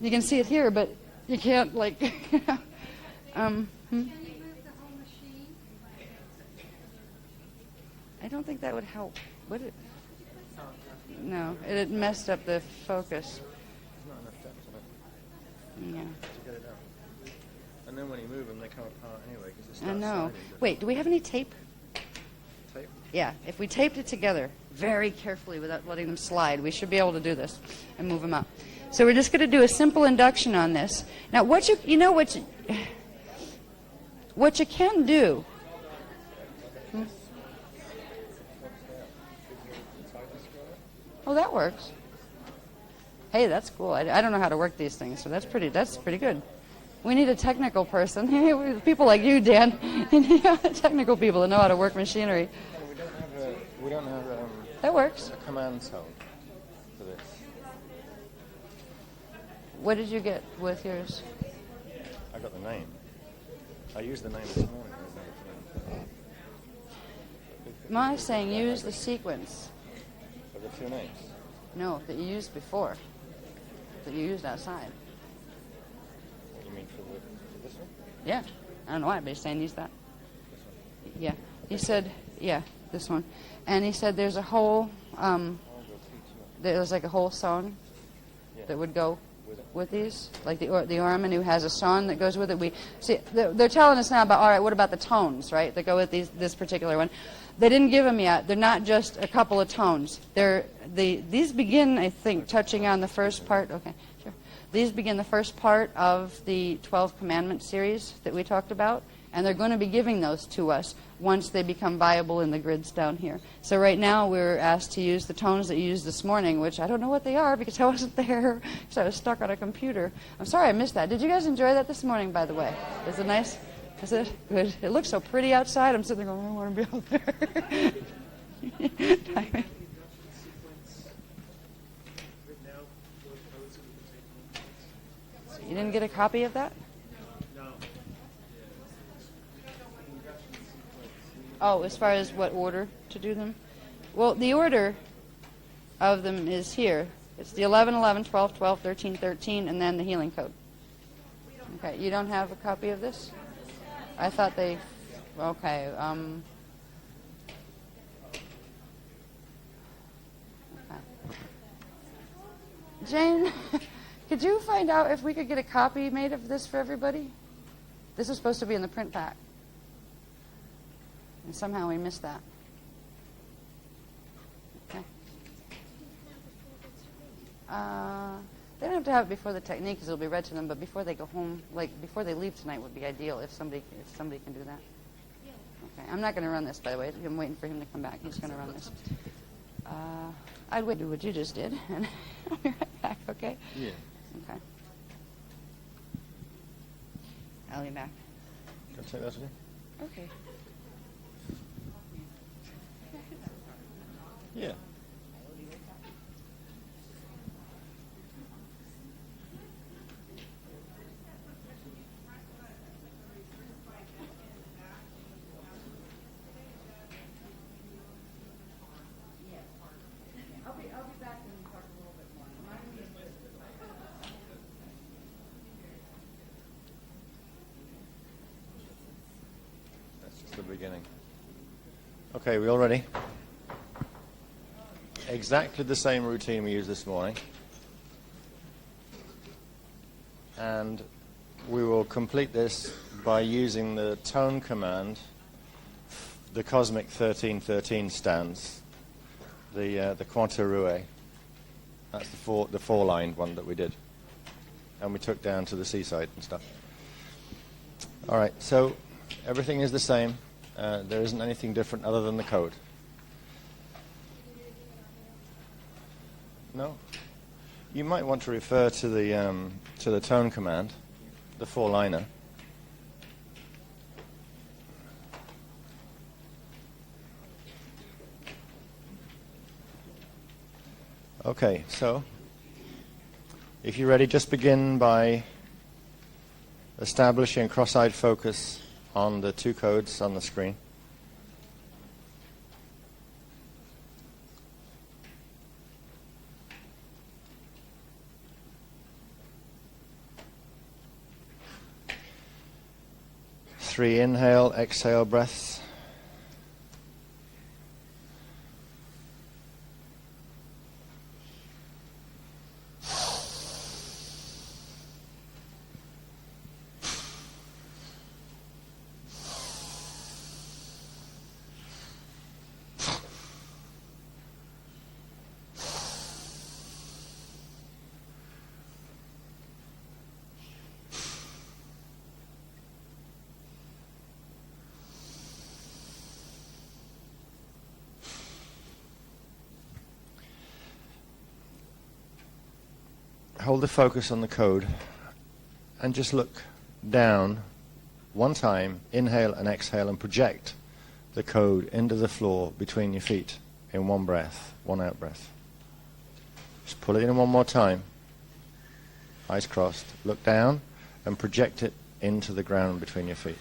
S1: You can see it here, but you can't, like... Can you move the whole machine? I don't think that would help, would it? No, it messed up the focus.
S2: There's not enough depth on it
S1: Yeah.
S2: to get it out. And then when you move them, they come apart anyway because they
S1: I
S2: start
S1: know.
S2: sliding.
S1: Wait, do we have any tape?
S2: Tape?
S1: Yeah, if we taped it together very carefully without letting them slide, we should be able to do this and move them out. So we're just going to do a simple induction on this. Now, what you can do. Oh, that works. Hey, that's cool. I don't know how to work these things, so that's pretty good. We need a technical person. People like you, Dan. Technical people that know how to work machinery.
S2: We don't have
S1: That works.
S2: a command tone for this.
S1: What did you get with yours?
S2: I got the name. I used the name this morning.
S1: Ma's saying use the sequence.
S2: Of the 2 names.
S1: No, that you used before. That you used outside.
S2: What do you mean for this one?
S1: Yeah. I don't know why, but he's saying use that. Yeah. He said, yeah, this one. And he said there's a whole, there's like a whole song that would go with these, like the Orman who has a song that goes with it. We see they're telling us now about, all right, what about the tones, right, that go with this particular one? They didn't give them yet. They're not just a couple of tones. These begin, I think, touching on the first part. Okay, sure. These begin the first part of the 12 Commandments series that we talked about, and they're going to be giving those to us once they become viable in the grids down here. So right now we're asked to use the tones that you used this morning, which I don't know what they are because I wasn't there because I was stuck on a computer. I'm sorry I missed that. Did you guys enjoy that this morning, by the way? Is it nice? Is it good? It looks so pretty outside. I'm sitting there going, I want to be out there. You didn't get a copy of that? Oh, as far as what order to do them? Well, the order of them is here. It's the 11, 11, 12, 12, 13, 13, and then the healing code. Okay, you don't have a copy of this? I thought they... Okay, Jane, could you find out if we could get a copy made of this for everybody? This is supposed to be in the print pack. And somehow we missed that. Okay. They don't have to have it before the technique because it'll be read to them, but before they go home, like before they leave tonight would be ideal if somebody can do that. Okay, I'm not going to run this, by the way. I'm waiting for him to come back. He's going to run this. I'd wait to do what you just did, and I'll be right back, okay?
S2: Yeah.
S1: Okay. I'll be back.
S2: Can I take that again?
S1: Okay.
S2: Yeah.
S4: beginning. Okay, we all ready? Exactly the same routine we used this morning. And we will complete this by using the tone command, the cosmic 1313 stands, the Quanta Rue. That's the four-lined one that we did. And we took down to the seaside and stuff. All right, so everything is the same. There isn't anything different other than the code. No? You might want to refer to the tone command, the four-liner. Okay, so if you're ready, just begin by establishing cross-eyed focus on the two codes on the screen. Three inhale, exhale breaths. Hold the focus on the code and just look down one time, inhale and exhale, and project the code into the floor between your feet in one breath, one out breath. Just pull it in one more time, eyes crossed, look down and project it into the ground between your feet.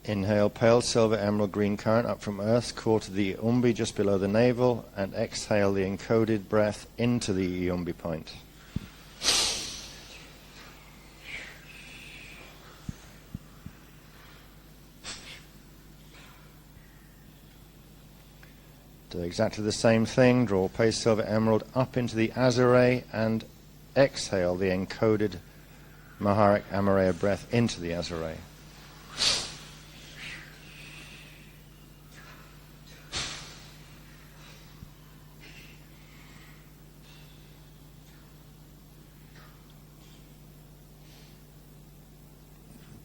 S4: Inhale, pale silver emerald green current up from earth, core to the Iumbi just below the navel, and exhale the encoded breath into the Iumbi point. Do exactly the same thing, draw pale silver emerald up into the Azure and exhale the encoded Maharic Amareya breath into the Azure.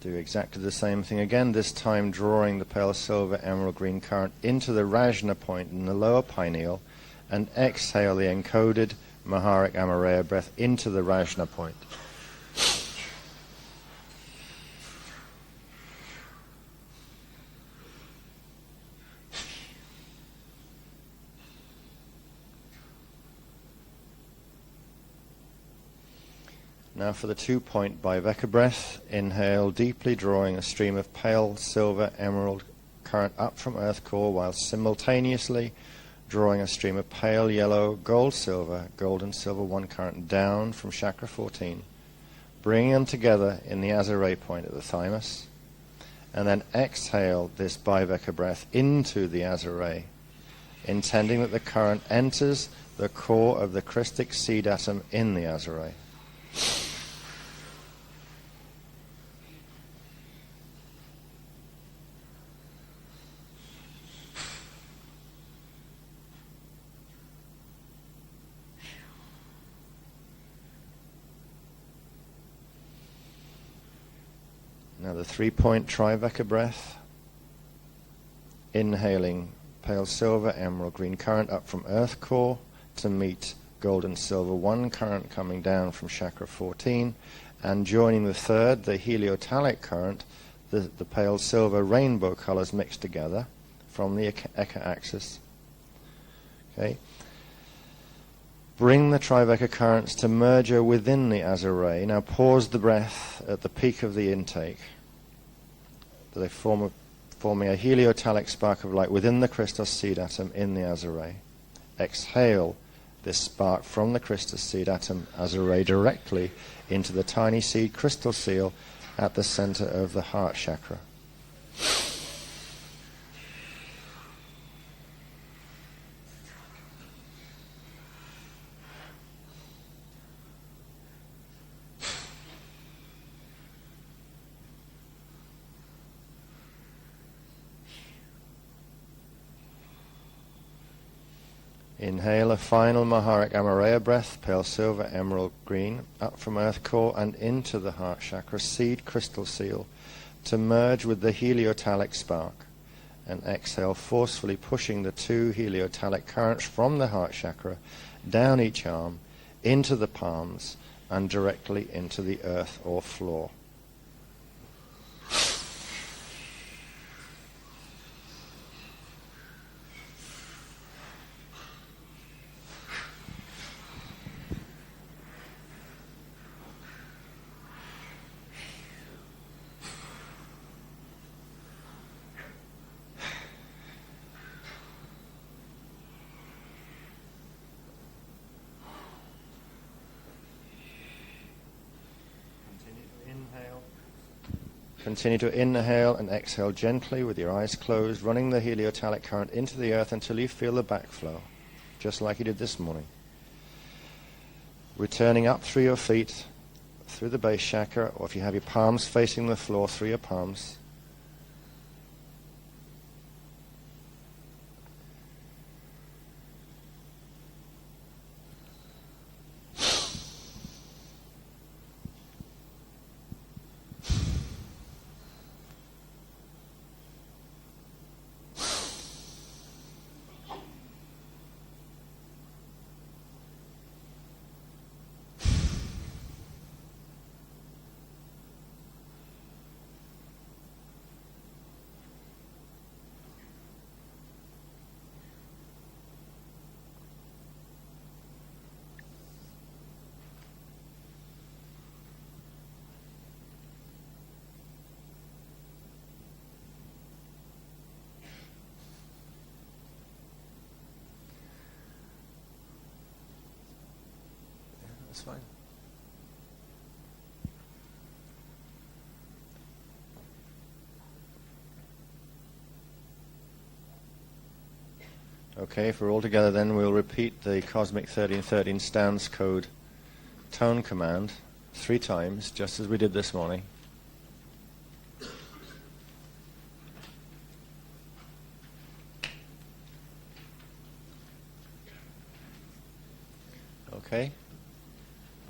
S4: Do exactly the same thing again, this time drawing the pale silver emerald green current into the Rajna point in the lower pineal, and exhale the encoded Maharic Amareya breath into the Rajna point. Now for the 2-point Bhaiveka breath, inhale deeply, drawing a stream of pale silver emerald current up from earth core, while simultaneously drawing a stream of pale yellow gold and silver 1 current down from chakra 14, bringing them together in the Azure point at the thymus, and then exhale this Bhaiveka breath into the Azure, intending that the current enters the core of the Christic seed atom in the Azure. Now the 3-point Triveka breath, inhaling pale silver emerald green current up from earth core to meet gold and silver 1 current coming down from chakra 14, and joining the third, the heliotalic current, the pale silver rainbow colors mixed together from the Eka axis. Okay. Bring the Triveka currents to merger within the Azure. Now pause the breath at the peak of the intake. They forming a heliotalic spark of light within the Christos seed atom in the Azure. Exhale this spark from the crystal seed atom as a ray directly into the tiny seed crystal seal at the center of the heart chakra. Inhale a final Maharic Amaraya breath, pale silver, emerald green, up from earth core and into the heart chakra, seed crystal seal, to merge with the heliotalic spark. And exhale, forcefully pushing the two heliotalic currents from the heart chakra down each arm, into the palms, and directly into the earth or floor. Continue to inhale and exhale gently with your eyes closed, running the heliotalic current into the earth until you feel the backflow, just like you did this morning. Returning up through your feet, through the base chakra, or if you have your palms facing the floor, through your palms. That's fine. Okay, if we're all together then we'll repeat the Cosmic 1313 stance code tone command 3 times, just as we did this morning. Okay?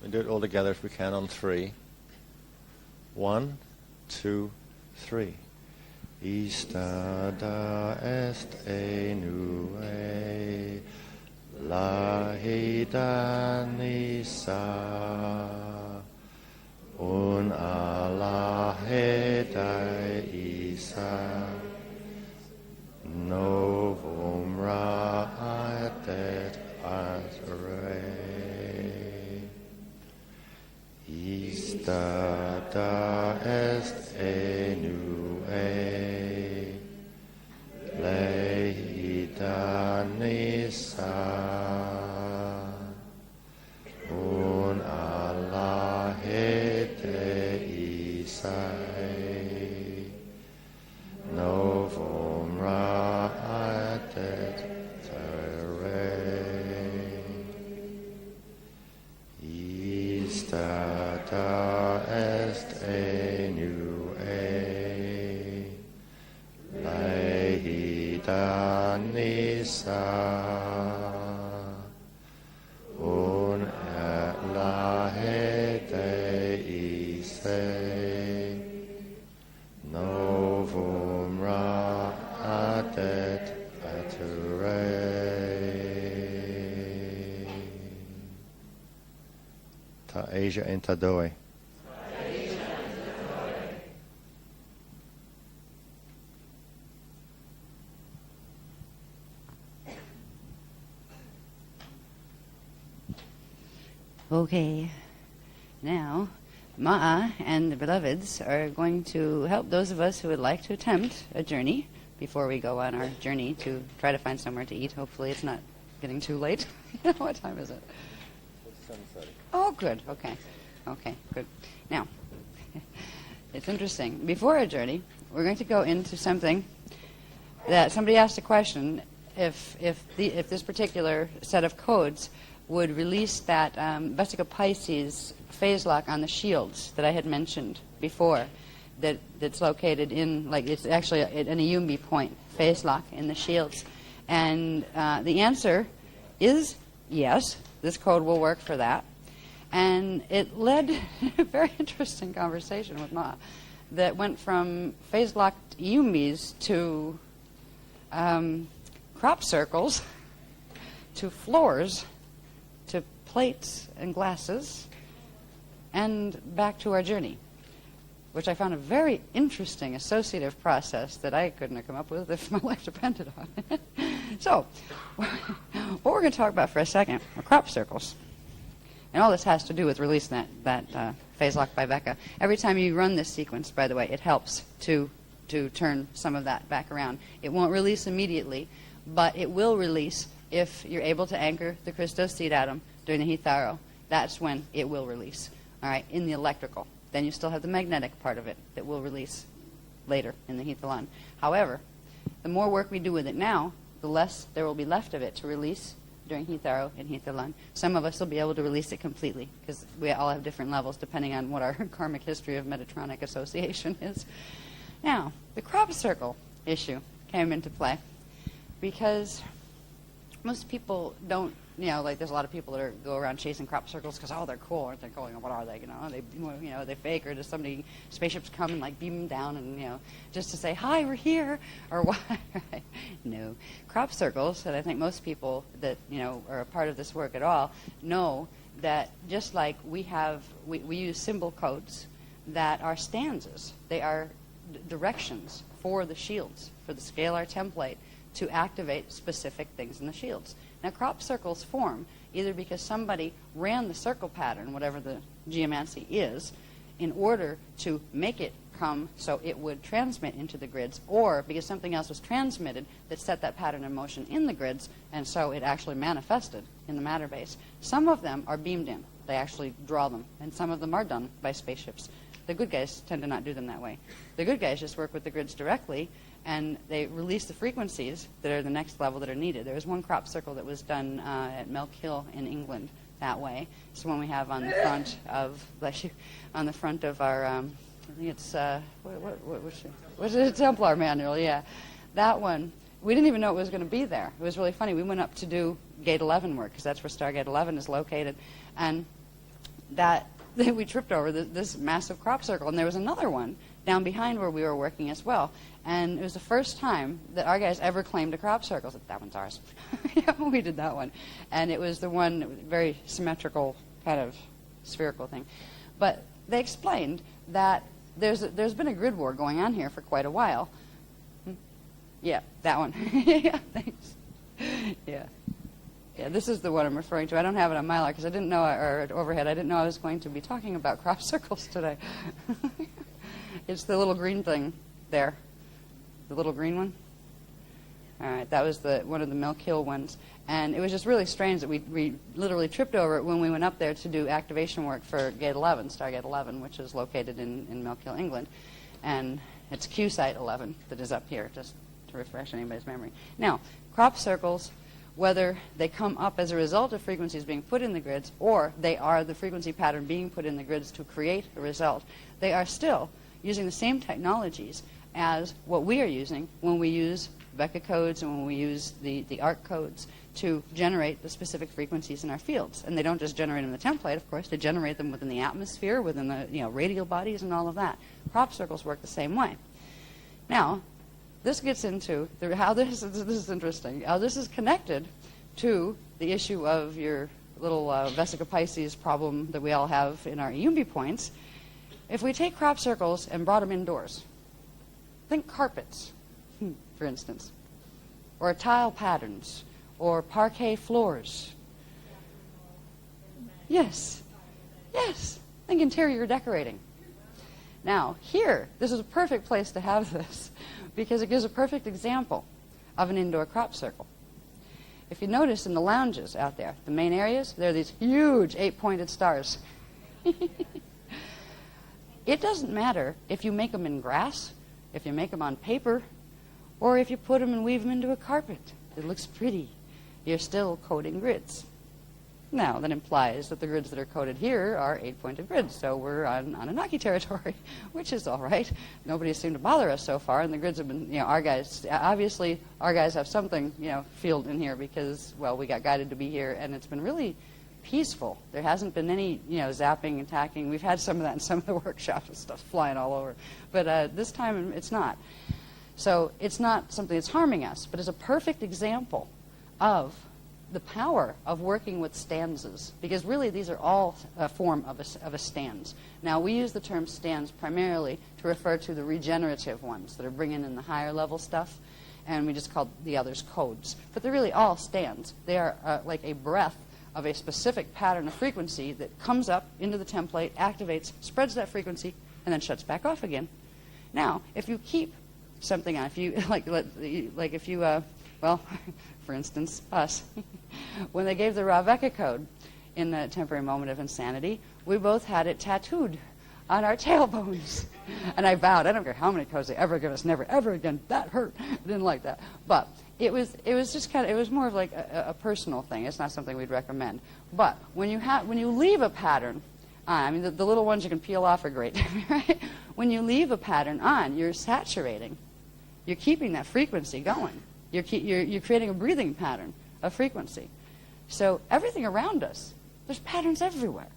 S4: We'll do it all together if we can on 3. 1, 2, 3. Istada est enue lahidanisa un alahedaisa novum raadet as re. Istada est enue lehidanisa un alahedeisa novum raadet Istada est enue lehidanisa un lahedeise novum raadet et re. Ta Asia enta doe.
S1: Okay, now Ma'a and the beloveds are going to help those of us who would like to attempt a journey before we go on our journey to try to find somewhere to eat. Hopefully it's not getting too late? What time is it? Oh, good. Okay. Okay, good. Now, it's interesting. Before our journey, we're going to go into something that somebody asked a question if this particular set of codes would release that Vesica Pisces phase lock on the shields that I had mentioned before, that's located in, like, it's actually an Ayumbi point phase lock in the shields. And the answer is yes, this code will work for that. And it led a very interesting conversation with Ma that went from phase-locked Ayumbis to crop circles to floors to plates and glasses and back to our journey, which I found a very interesting associative process that I couldn't have come up with if my life depended on it. So, what we're going to talk about for a second are crop circles. And all this has to do with releasing that phase lock by Vecca. Every time you run this sequence, by the way, it helps to turn some of that back around. It won't release immediately, but it will release if you're able to anchor the Christos seed atom during the heat tharo. That's when it will release, all right, in the electrical. Then you still have the magnetic part of it that will release later in the heat thalon. However, the more work we do with it now, the less there will be left of it to release during heat tharo and heat thalon. Some of us will be able to release it completely because we all have different levels depending on what our karmic history of Metatronic association is. Now, the crop circle issue came into play because most people don't, like there's a lot of people that go around chasing crop circles because, oh, they're cool, aren't they cool? What are they? They fake, or does somebody, spaceships come and like beam them down and, just to say, hi, we're here, or what? No. Crop circles, and I think most people that, are a part of this work at all know that just like we use symbol codes that are stanzas. They are directions for the shields, for the scalar template to activate specific things in the shields. Now, crop circles form either because somebody ran the circle pattern, whatever the geomancy is, in order to make it come so it would transmit into the grids, or because something else was transmitted that set that pattern in motion in the grids, and so it actually manifested in the matter base. Some of them are beamed in. They actually draw them, and some of them are done by spaceships. The good guys tend to not do them that way. The good guys just work with the grids directly, and they release the frequencies that are the next level that are needed. There was one crop circle that was done at Milk Hill in England that way. It's the one we have on the front of, bless you, on the front of our, I think it's, what's it, Templar manual, yeah. That one, we didn't even know it was going to be there. It was really funny. We went up to do Gate 11 work, because that's where Stargate 11 is located, and we tripped over this massive crop circle, and there was another one down behind where we were working as well. And it was the first time that our guys ever claimed a crop circle. That one's ours. Yeah, we did that one. And it was the one very symmetrical, kind of spherical thing. But they explained that there's been a grid war going on here for quite a while. Yeah, that one. Yeah, thanks. Yeah. Yeah, this is the one I'm referring to. I don't have it on Mylar because I didn't know, or overhead, I didn't know I was going to be talking about crop circles today. It's the little green thing there. The little green one? All right, that was one of the Milk Hill ones. And it was just really strange that we literally tripped over it when we went up there to do activation work for Gate 11, Stargate 11, which is located in Milk Hill, England. And it's Q-Site 11 that is up here, just to refresh anybody's memory. Now, crop circles, whether they come up as a result of frequencies being put in the grids or they are the frequency pattern being put in the grids to create a result, they are still using the same technologies as what we are using when we use Vecca codes and when we use the ARC codes to generate the specific frequencies in our fields. And they don't just generate them in the template, of course. They generate them within the atmosphere, within the radial bodies and all of that. Crop circles work the same way. Now, this gets into how this is interesting. How this is connected to the issue of your little Vesica Pisces problem that we all have in our Ayumbi points. If we take crop circles and brought them indoors, think carpets, for instance, or tile patterns, or parquet floors. Yes, yes, think interior decorating. Now, here, this is a perfect place to have this because it gives a perfect example of an indoor crop circle. If you notice in the lounges out there, the main areas, there are these huge 8-pointed stars. It doesn't matter if you make them in grass, if you make them on paper, or if you put them and weave them into a carpet. It looks pretty. You're still coding grids. Now, that implies that the grids that are coded here are 8-pointed grids, so we're on Anunnaki territory, which is all right. Nobody seemed to bother us so far, and the grids have been, our guys, obviously our guys have something, field in here because, well, we got guided to be here, and it's been really peaceful. There hasn't been any, zapping, attacking. We've had some of that in some of the workshops and stuff flying all over, but this time it's not. So it's not something that's harming us, but it's a perfect example of the power of working with stanzas, because really these are all a form of a stanza. Now, we use the term stanza primarily to refer to the regenerative ones that are bringing in the higher level stuff, and we just call the others codes. But they're really all stanzas. They are like a breath of a specific pattern of frequency that comes up into the template, activates, spreads that frequency, and then shuts back off again. Now, if you keep something on, if you if you well, for instance, us, when they gave the Raveka code in the temporary moment of insanity, we both had it tattooed on our tailbones. And I vowed, I don't care how many codes they ever give us, never, ever again, that hurt. I didn't like that. But it was just kind of, it was more of like a personal thing. It's not something we'd recommend. But when you leave a pattern on, the little ones you can peel off are great, right? When you leave a pattern on, you're saturating. You're keeping that frequency going. You're creating a breathing pattern of frequency. So everything around us, there's patterns everywhere.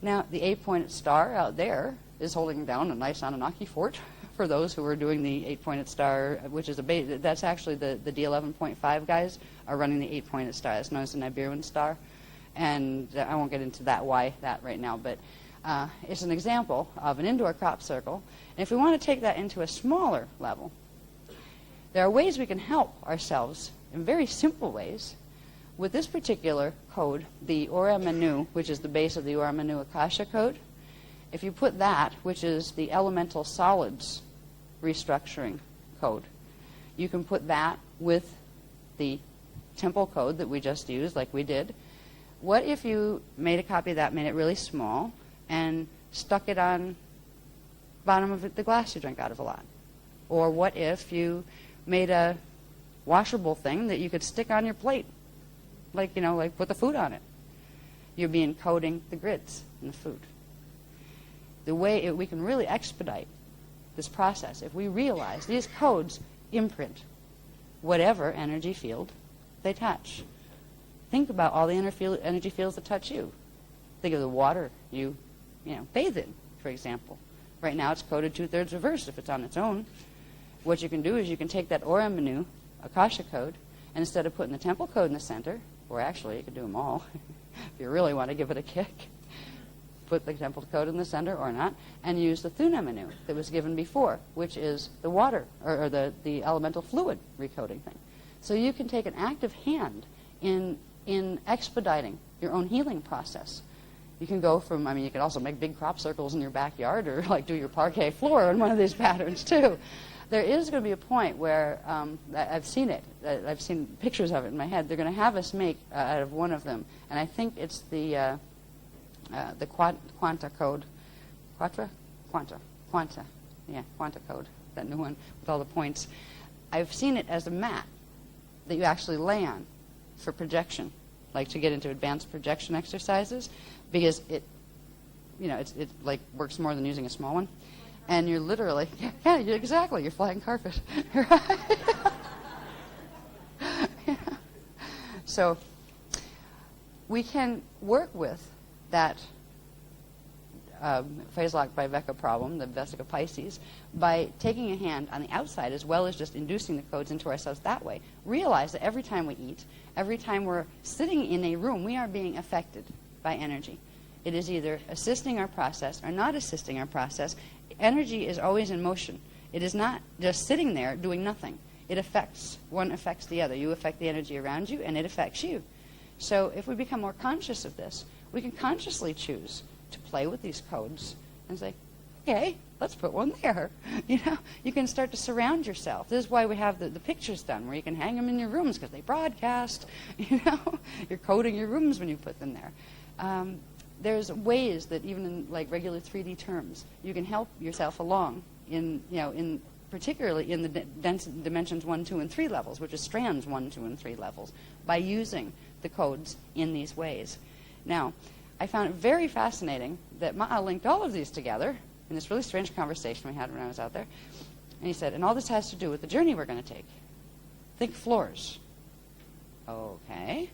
S1: Now, the 8-pointed star out there is holding down a nice Anunnaki fort for those who are doing the 8-pointed star, which is that's actually the D11.5 guys are running the 8-pointed star. That's known as the Nibiruan star. And I won't get into why that right now, but it's an example of an indoor crop circle. And if we want to take that into a smaller level, there are ways we can help ourselves in very simple ways. With this particular code, the Ora Manu, which is the base of the Ora Manu Akasha code, if you put that, which is the elemental solids restructuring code, you can put that with the temple code that we just used, like we did. What if you made a copy of that, made it really small, and stuck it on the bottom of the glass you drink out of a lot? Or what if you made a washable thing that you could stick on your plate, like put the food on it? You'd be encoding the grids in the food. The way we can really expedite this process, if we realize these codes imprint whatever energy field they touch. Think about all the energy fields that touch you. Think of the water you bathe in, for example. Right now it's coded 2/3 reverse if it's on its own. What you can do is you can take that Ora Manu Akasha code, and instead of putting the temple code in the center, or actually you could do them all if you really want to give it a kick, put the temple code in the center or not, and use the Thuna Manu that was given before, which is the water, or the elemental fluid recoding thing. So you can take an active hand in expediting your own healing process. You can go from, you can also make big crop circles in your backyard, or do your parquet floor in one of these patterns too. There is going to be a point where, I've seen it, I've seen pictures of it in my head, they're going to have us make out of one of them, and I think it's the Quanta code. Quanta code, that new one with all the points. I've seen it as a mat that you actually lay on for projection, like to get into advanced projection exercises, because it works more than using a small one. And you're literally, exactly, you're flying carpet. Right? Yeah. So we can work with that phase lock by Vecca problem, the Vesica Pisces, by taking a hand on the outside as well as just inducing the codes into ourselves that way. Realize that every time we eat, every time we're sitting in a room, we are being affected by energy. It is either assisting our process or not assisting our process. Energy is always in motion. It is not just sitting there doing nothing. It affects, one affects the other. You affect the energy around you, and it affects you. So if we become more conscious of this, we can consciously choose to play with these codes and say, okay, let's put one there. You know, you can start to surround yourself. This is why we have the pictures done, where you can hang them in your rooms because they broadcast. You know, you're coding your rooms when you put them there. There's ways that even in like regular 3D terms, you can help yourself along in, you know, in particularly in the dimensions 1, 2, and 3 levels, which is strands 1, 2, and 3 levels, by using the codes in these ways. Now, I found it very fascinating that Ma'a linked all of these together in this really strange conversation we had when I was out there. And he said, and all this has to do with the journey we're going to take. Think floors. Okay.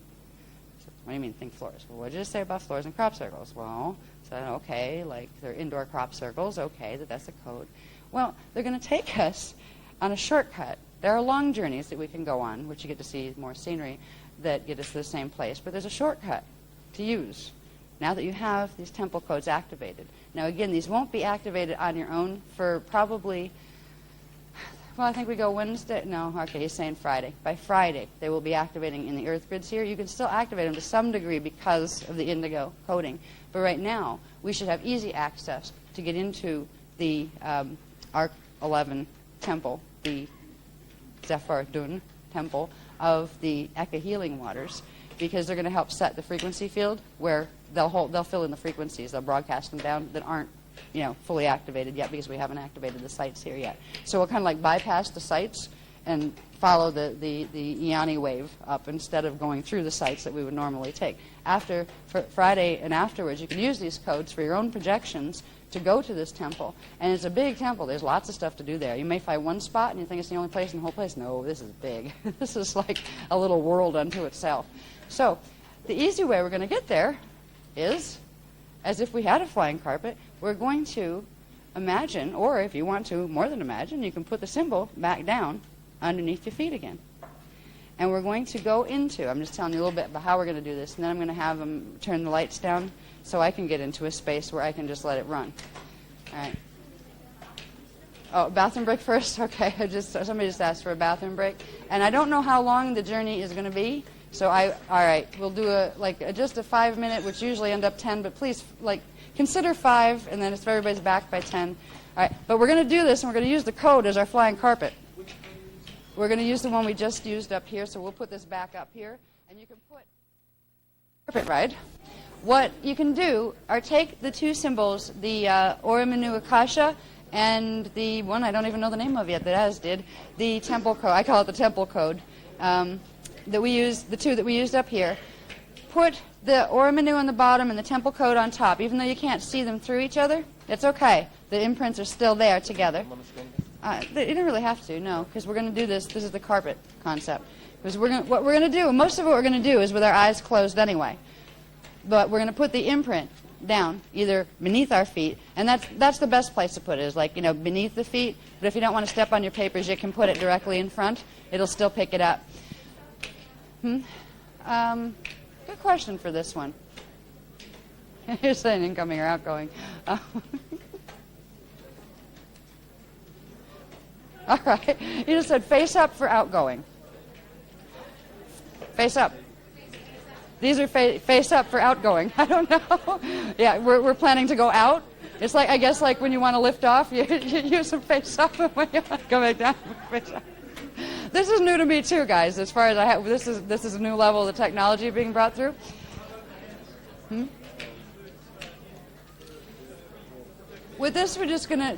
S1: So, what do you mean, think floors? Well, what did you say about floors and crop circles? Well, so okay, like they're indoor crop circles. Okay, that's a code. Well, they're going to take us on a shortcut. There are long journeys that we can go on, which you get to see more scenery, that get us to the same place. But there's a shortcut to use now that you have these temple codes activated. Now, again, these won't be activated on your own for probably, well, I think we go Wednesday. No, okay, he's saying Friday. By Friday, they will be activating in the earth grids here. You can still activate them to some degree because of the indigo coding. But right now, we should have easy access to get into the Arc 11 temple, the Zephyr Dun temple of the Eka healing waters, because they're going to help set the frequency field where they'll fill in the frequencies. They'll broadcast them down that aren't, you know, fully activated yet because we haven't activated the sites here yet. So we'll kind of like bypass the sites and follow the Iani wave up instead of going through the sites that we would normally take. After Friday and afterwards, you can use these codes for your own projections to go to this temple. And it's a big temple. There's lots of stuff to do there. You may find one spot and you think it's the only place in the whole place. No, this is big. This is like a little world unto itself. So the easy way we're going to get there is, as if we had a flying carpet, we're going to imagine, or if you want to more than imagine, you can put the symbol back down underneath your feet again. And we're going to go into, I'm just telling you a little bit about how we're going to do this, and then I'm going to have them turn the lights down so I can get into a space where I can just let it run. All right. Oh, bathroom break first? Okay, somebody just asked for a bathroom break. And I don't know how long the journey is going to be, so all right, we'll do just a 5-minute, which usually end up 10, but please, consider 5, and then if everybody's back by 10. All right, but we're going to do this, and we're going to use the code as our flying carpet. We're going to use the one we just used up here, so we'll put this back up here, and you can put carpet ride. What you can do are take the two symbols, the Orimanu Akasha and the one I don't even know the name of yet that Az did, the temple code. I call it the temple code that we use, the two that we used up here. Put the Orimanu on the bottom and the temple code on top. Even though you can't see them through each other, it's okay. The imprints are still there together. You don't really have to, no, because we're going to do this. This is the carpet concept. Because what we're going to do, most of what we're going to do is with our eyes closed anyway. But we're going to put the imprint down, either beneath our feet, and that's the best place to put it, is beneath the feet. But if you don't want to step on your papers, you can put it directly in front. It'll still pick it up. Good question for this one. You're saying incoming or outgoing. All right. You just said face up for outgoing. Face up. These are face up for outgoing. I don't know. Yeah, we're planning to go out. It's I guess when you want to lift off, you use some face up, and when you want to go back down, face up. This is new to me too, guys. As far as I have, this is a new level of the technology being brought through. With this, we're just gonna.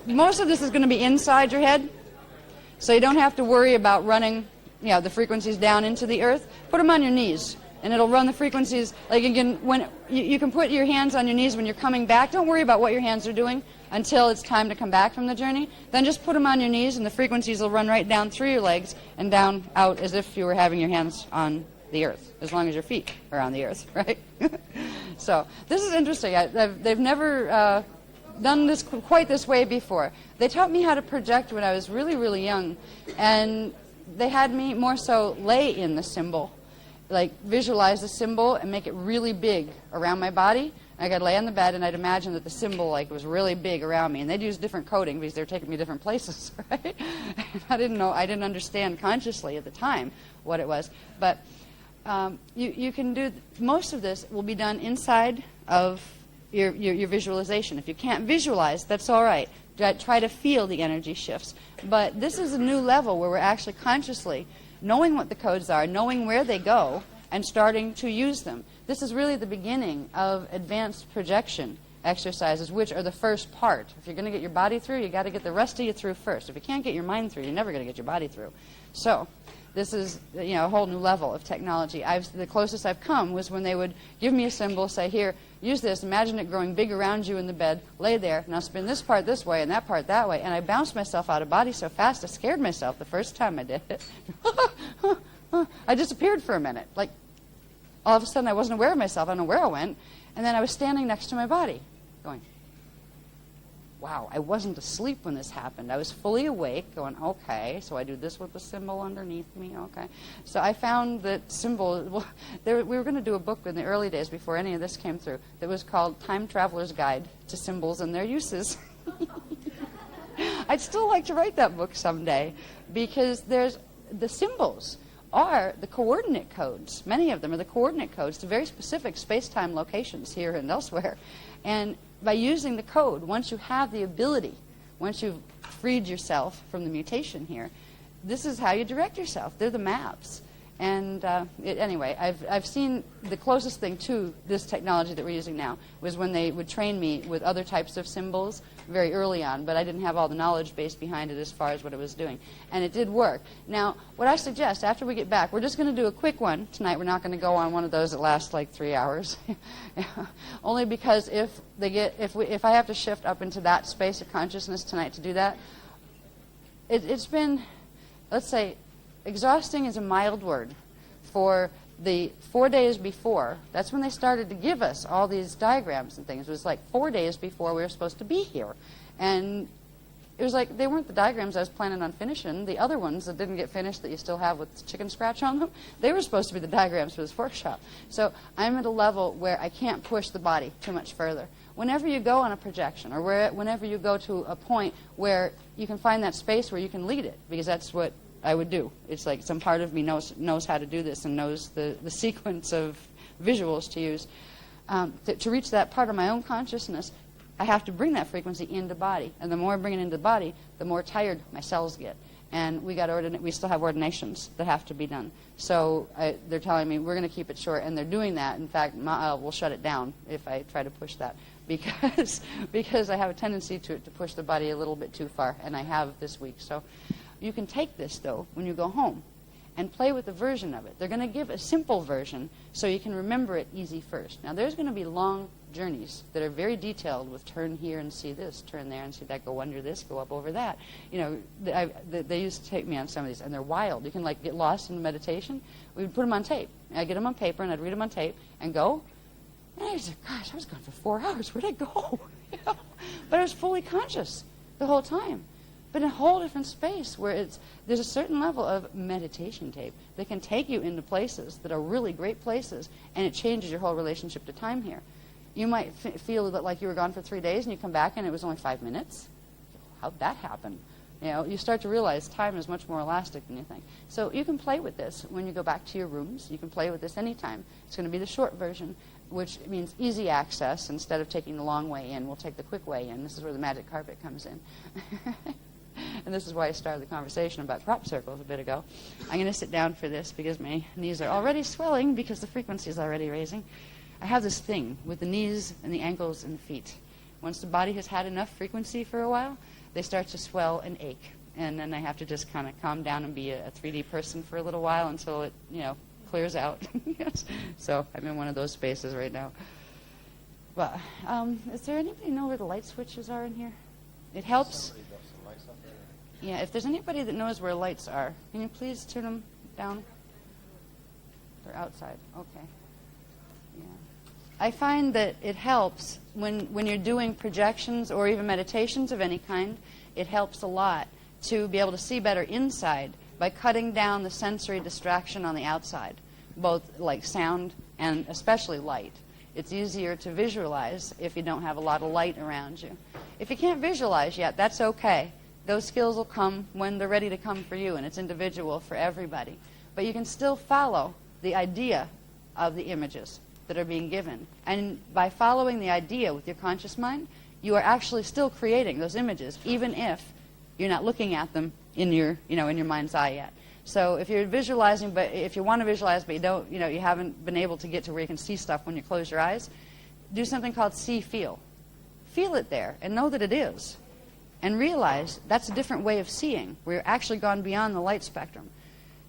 S1: Most of this is going to be inside your head, so you don't have to worry about running, the frequencies down into the earth. Put them on your knees, and it'll run the frequencies. Again, when you can put your hands on your knees when you're coming back. Don't worry about what your hands are doing until it's time to come back from the journey. Then just put them on your knees, and the frequencies will run right down through your legs and down out as if you were having your hands on the earth, as long as your feet are on the earth, right? So this is interesting. They've never done this quite this way before. They taught me how to project when I was really, really young, and they had me more so lay in the symbol, visualize the symbol and make it really big around my body. I could lay on the bed and I'd imagine that the symbol was really big around me, and they'd use different coding because they were taking me different places, right? I didn't understand consciously at the time what it was, but you can do most of this will be done inside of your visualization. If you can't visualize, that's all right. Try to feel the energy shifts. But this is a new level where we're actually consciously knowing what the codes are, knowing where they go, and starting to use them. This is really the beginning of advanced projection exercises, which are the first part. If you're going to get your body through, you got to get the rest of you through first. If you can't get your mind through, you're never going to get your body through. So this is, a whole new level of technology. The closest I've come was when they would give me a symbol, say, here, use this, imagine it growing big around you in the bed, lay there, now spin this part this way and that part that way, and I bounced myself out of body so fast I scared myself the first time I did it. I disappeared for a minute. Like, all of a sudden I wasn't aware of myself, I don't know where I went, and then I was standing next to my body, going, wow, I wasn't asleep when this happened. I was fully awake, going, okay, so I do this with the symbol underneath me, okay. So I found that symbol, we were going to do a book in the early days before any of this came through that was called Time Traveler's Guide to Symbols and Their Uses. I'd still like to write that book someday, because the symbols are the coordinate codes. Many of them are the coordinate codes to very specific space-time locations here and elsewhere. And by using the code, once you have the ability, once you've freed yourself from the mutation here, this is how you direct yourself. They're the maps. And anyway, I've seen the closest thing to this technology that we're using now was when they would train me with other types of symbols very early on, but I didn't have all the knowledge base behind it as far as what it was doing. And it did work. Now, what I suggest, after we get back, we're just going to do a quick one tonight. We're not going to go on one of those that lasts like 3 hours. Only because if I have to shift up into that space of consciousness tonight to do that, it's been, let's say, exhausting is a mild word. For the 4 days before, that's when they started to give us all these diagrams and things. It was like 4 days before we were supposed to be here. And it was like they weren't the diagrams I was planning on finishing. The other ones that didn't get finished that you still have with chicken scratch on them, they were supposed to be the diagrams for this workshop. So I'm at a level where I can't push the body too much further. Whenever you go on a projection, or whenever you go to a point where you can find that space where you can lead it, because that's what I would do. It's like some part of me knows how to do this and knows the sequence of visuals to use. To reach that part of my own consciousness, I have to bring that frequency into body. And the more I bring it into the body, the more tired my cells get. And we still have ordinations that have to be done. So they're telling me we're going to keep it short, and they're doing that. In fact, we'll shut it down if I try to push that, because I have a tendency to push the body a little bit too far, and I have this week. So you can take this, though, when you go home and play with the version of it. They're going to give a simple version so you can remember it easy first. Now, there's going to be long journeys that are very detailed with turn here and see this, turn there and see that, go under this, go up over that. They used to take me on some of these, and they're wild. You can, like, get lost in meditation. We would put them on tape. I'd get them on paper, and I'd read them on tape and go. And I said, gosh, I was gone for 4 hours. Where'd I go? But I was fully conscious the whole time. But in a whole different space where there's a certain level of meditation tape that can take you into places that are really great places, and it changes your whole relationship to time here. You might feel that like you were gone for 3 days and you come back and it was only 5 minutes. How'd that happen? You start to realize time is much more elastic than you think. So you can play with this when you go back to your rooms. You can play with this anytime. It's going to be the short version, which means easy access. Instead of taking the long way in, we'll take the quick way in. This is where the magic carpet comes in. And this is why I started the conversation about crop circles a bit ago. I'm going to sit down for this because my knees are already swelling because the frequency is already raising. I have this thing with the knees and the ankles and the feet. Once the body has had enough frequency for a while, they start to swell and ache. And then I have to just kind of calm down and be a 3D person for a little while until it, clears out. Yes. So I'm in one of those spaces right now. Well, is there anybody know where the light switches are in here? It helps. Yeah, if there's anybody that knows where lights are, can you please turn them down? They're outside. Okay. Yeah. I find that it helps when you're doing projections or even meditations of any kind. It helps a lot to be able to see better inside by cutting down the sensory distraction on the outside, both like sound and especially light. It's easier to visualize if you don't have a lot of light around you. If you can't visualize yet, that's okay. Those skills will come when they're ready to come for you, and it's individual for everybody. But you can still follow the idea of the images. that are being given. And by following the idea with your conscious mind, you are actually still creating those images, even if you're not looking at them in your, in your mind's eye yet. So if you're visualizing, but if you want to visualize, but you don't, you haven't been able to get to where you can see stuff when you close your eyes, do something called see-feel. Feel it there and know that it is. And realize that's a different way of seeing. We're actually gone beyond the light spectrum.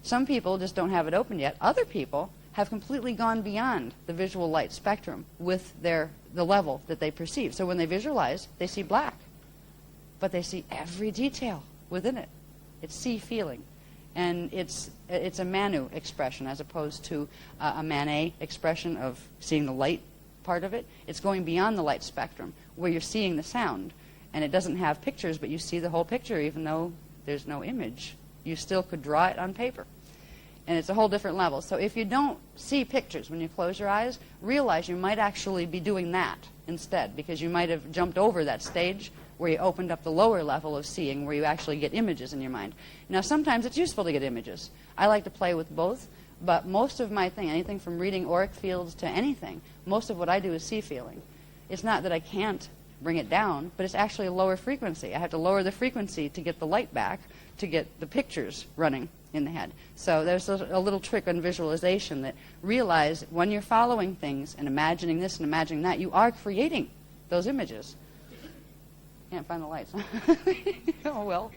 S1: Some people just don't have it open yet. Other people have completely gone beyond the visual light spectrum with the level that they perceive. So when they visualize, they see black. But they see every detail within it. It's see-feeling. And it's a Manu expression as opposed to a Manet expression of seeing the light part of it. It's going beyond the light spectrum where you're seeing the sound. And it doesn't have pictures, but you see the whole picture even though there's no image. You still could draw it on paper. And it's a whole different level. So if you don't see pictures when you close your eyes, realize you might actually be doing that instead, because you might have jumped over that stage where you opened up the lower level of seeing, where you actually get images in your mind. Now, sometimes it's useful to get images. I like to play with both, but most of my thing, anything from reading auric fields to anything, most of what I do is see-feeling. It's not that I can't bring it down, but it's actually a lower frequency. I have to lower the frequency to get the light back, to get the pictures running in the head. So there's a little trick on visualization that realize when you're following things and imagining this and imagining that, you are creating those images. Can't find the lights. Oh, well.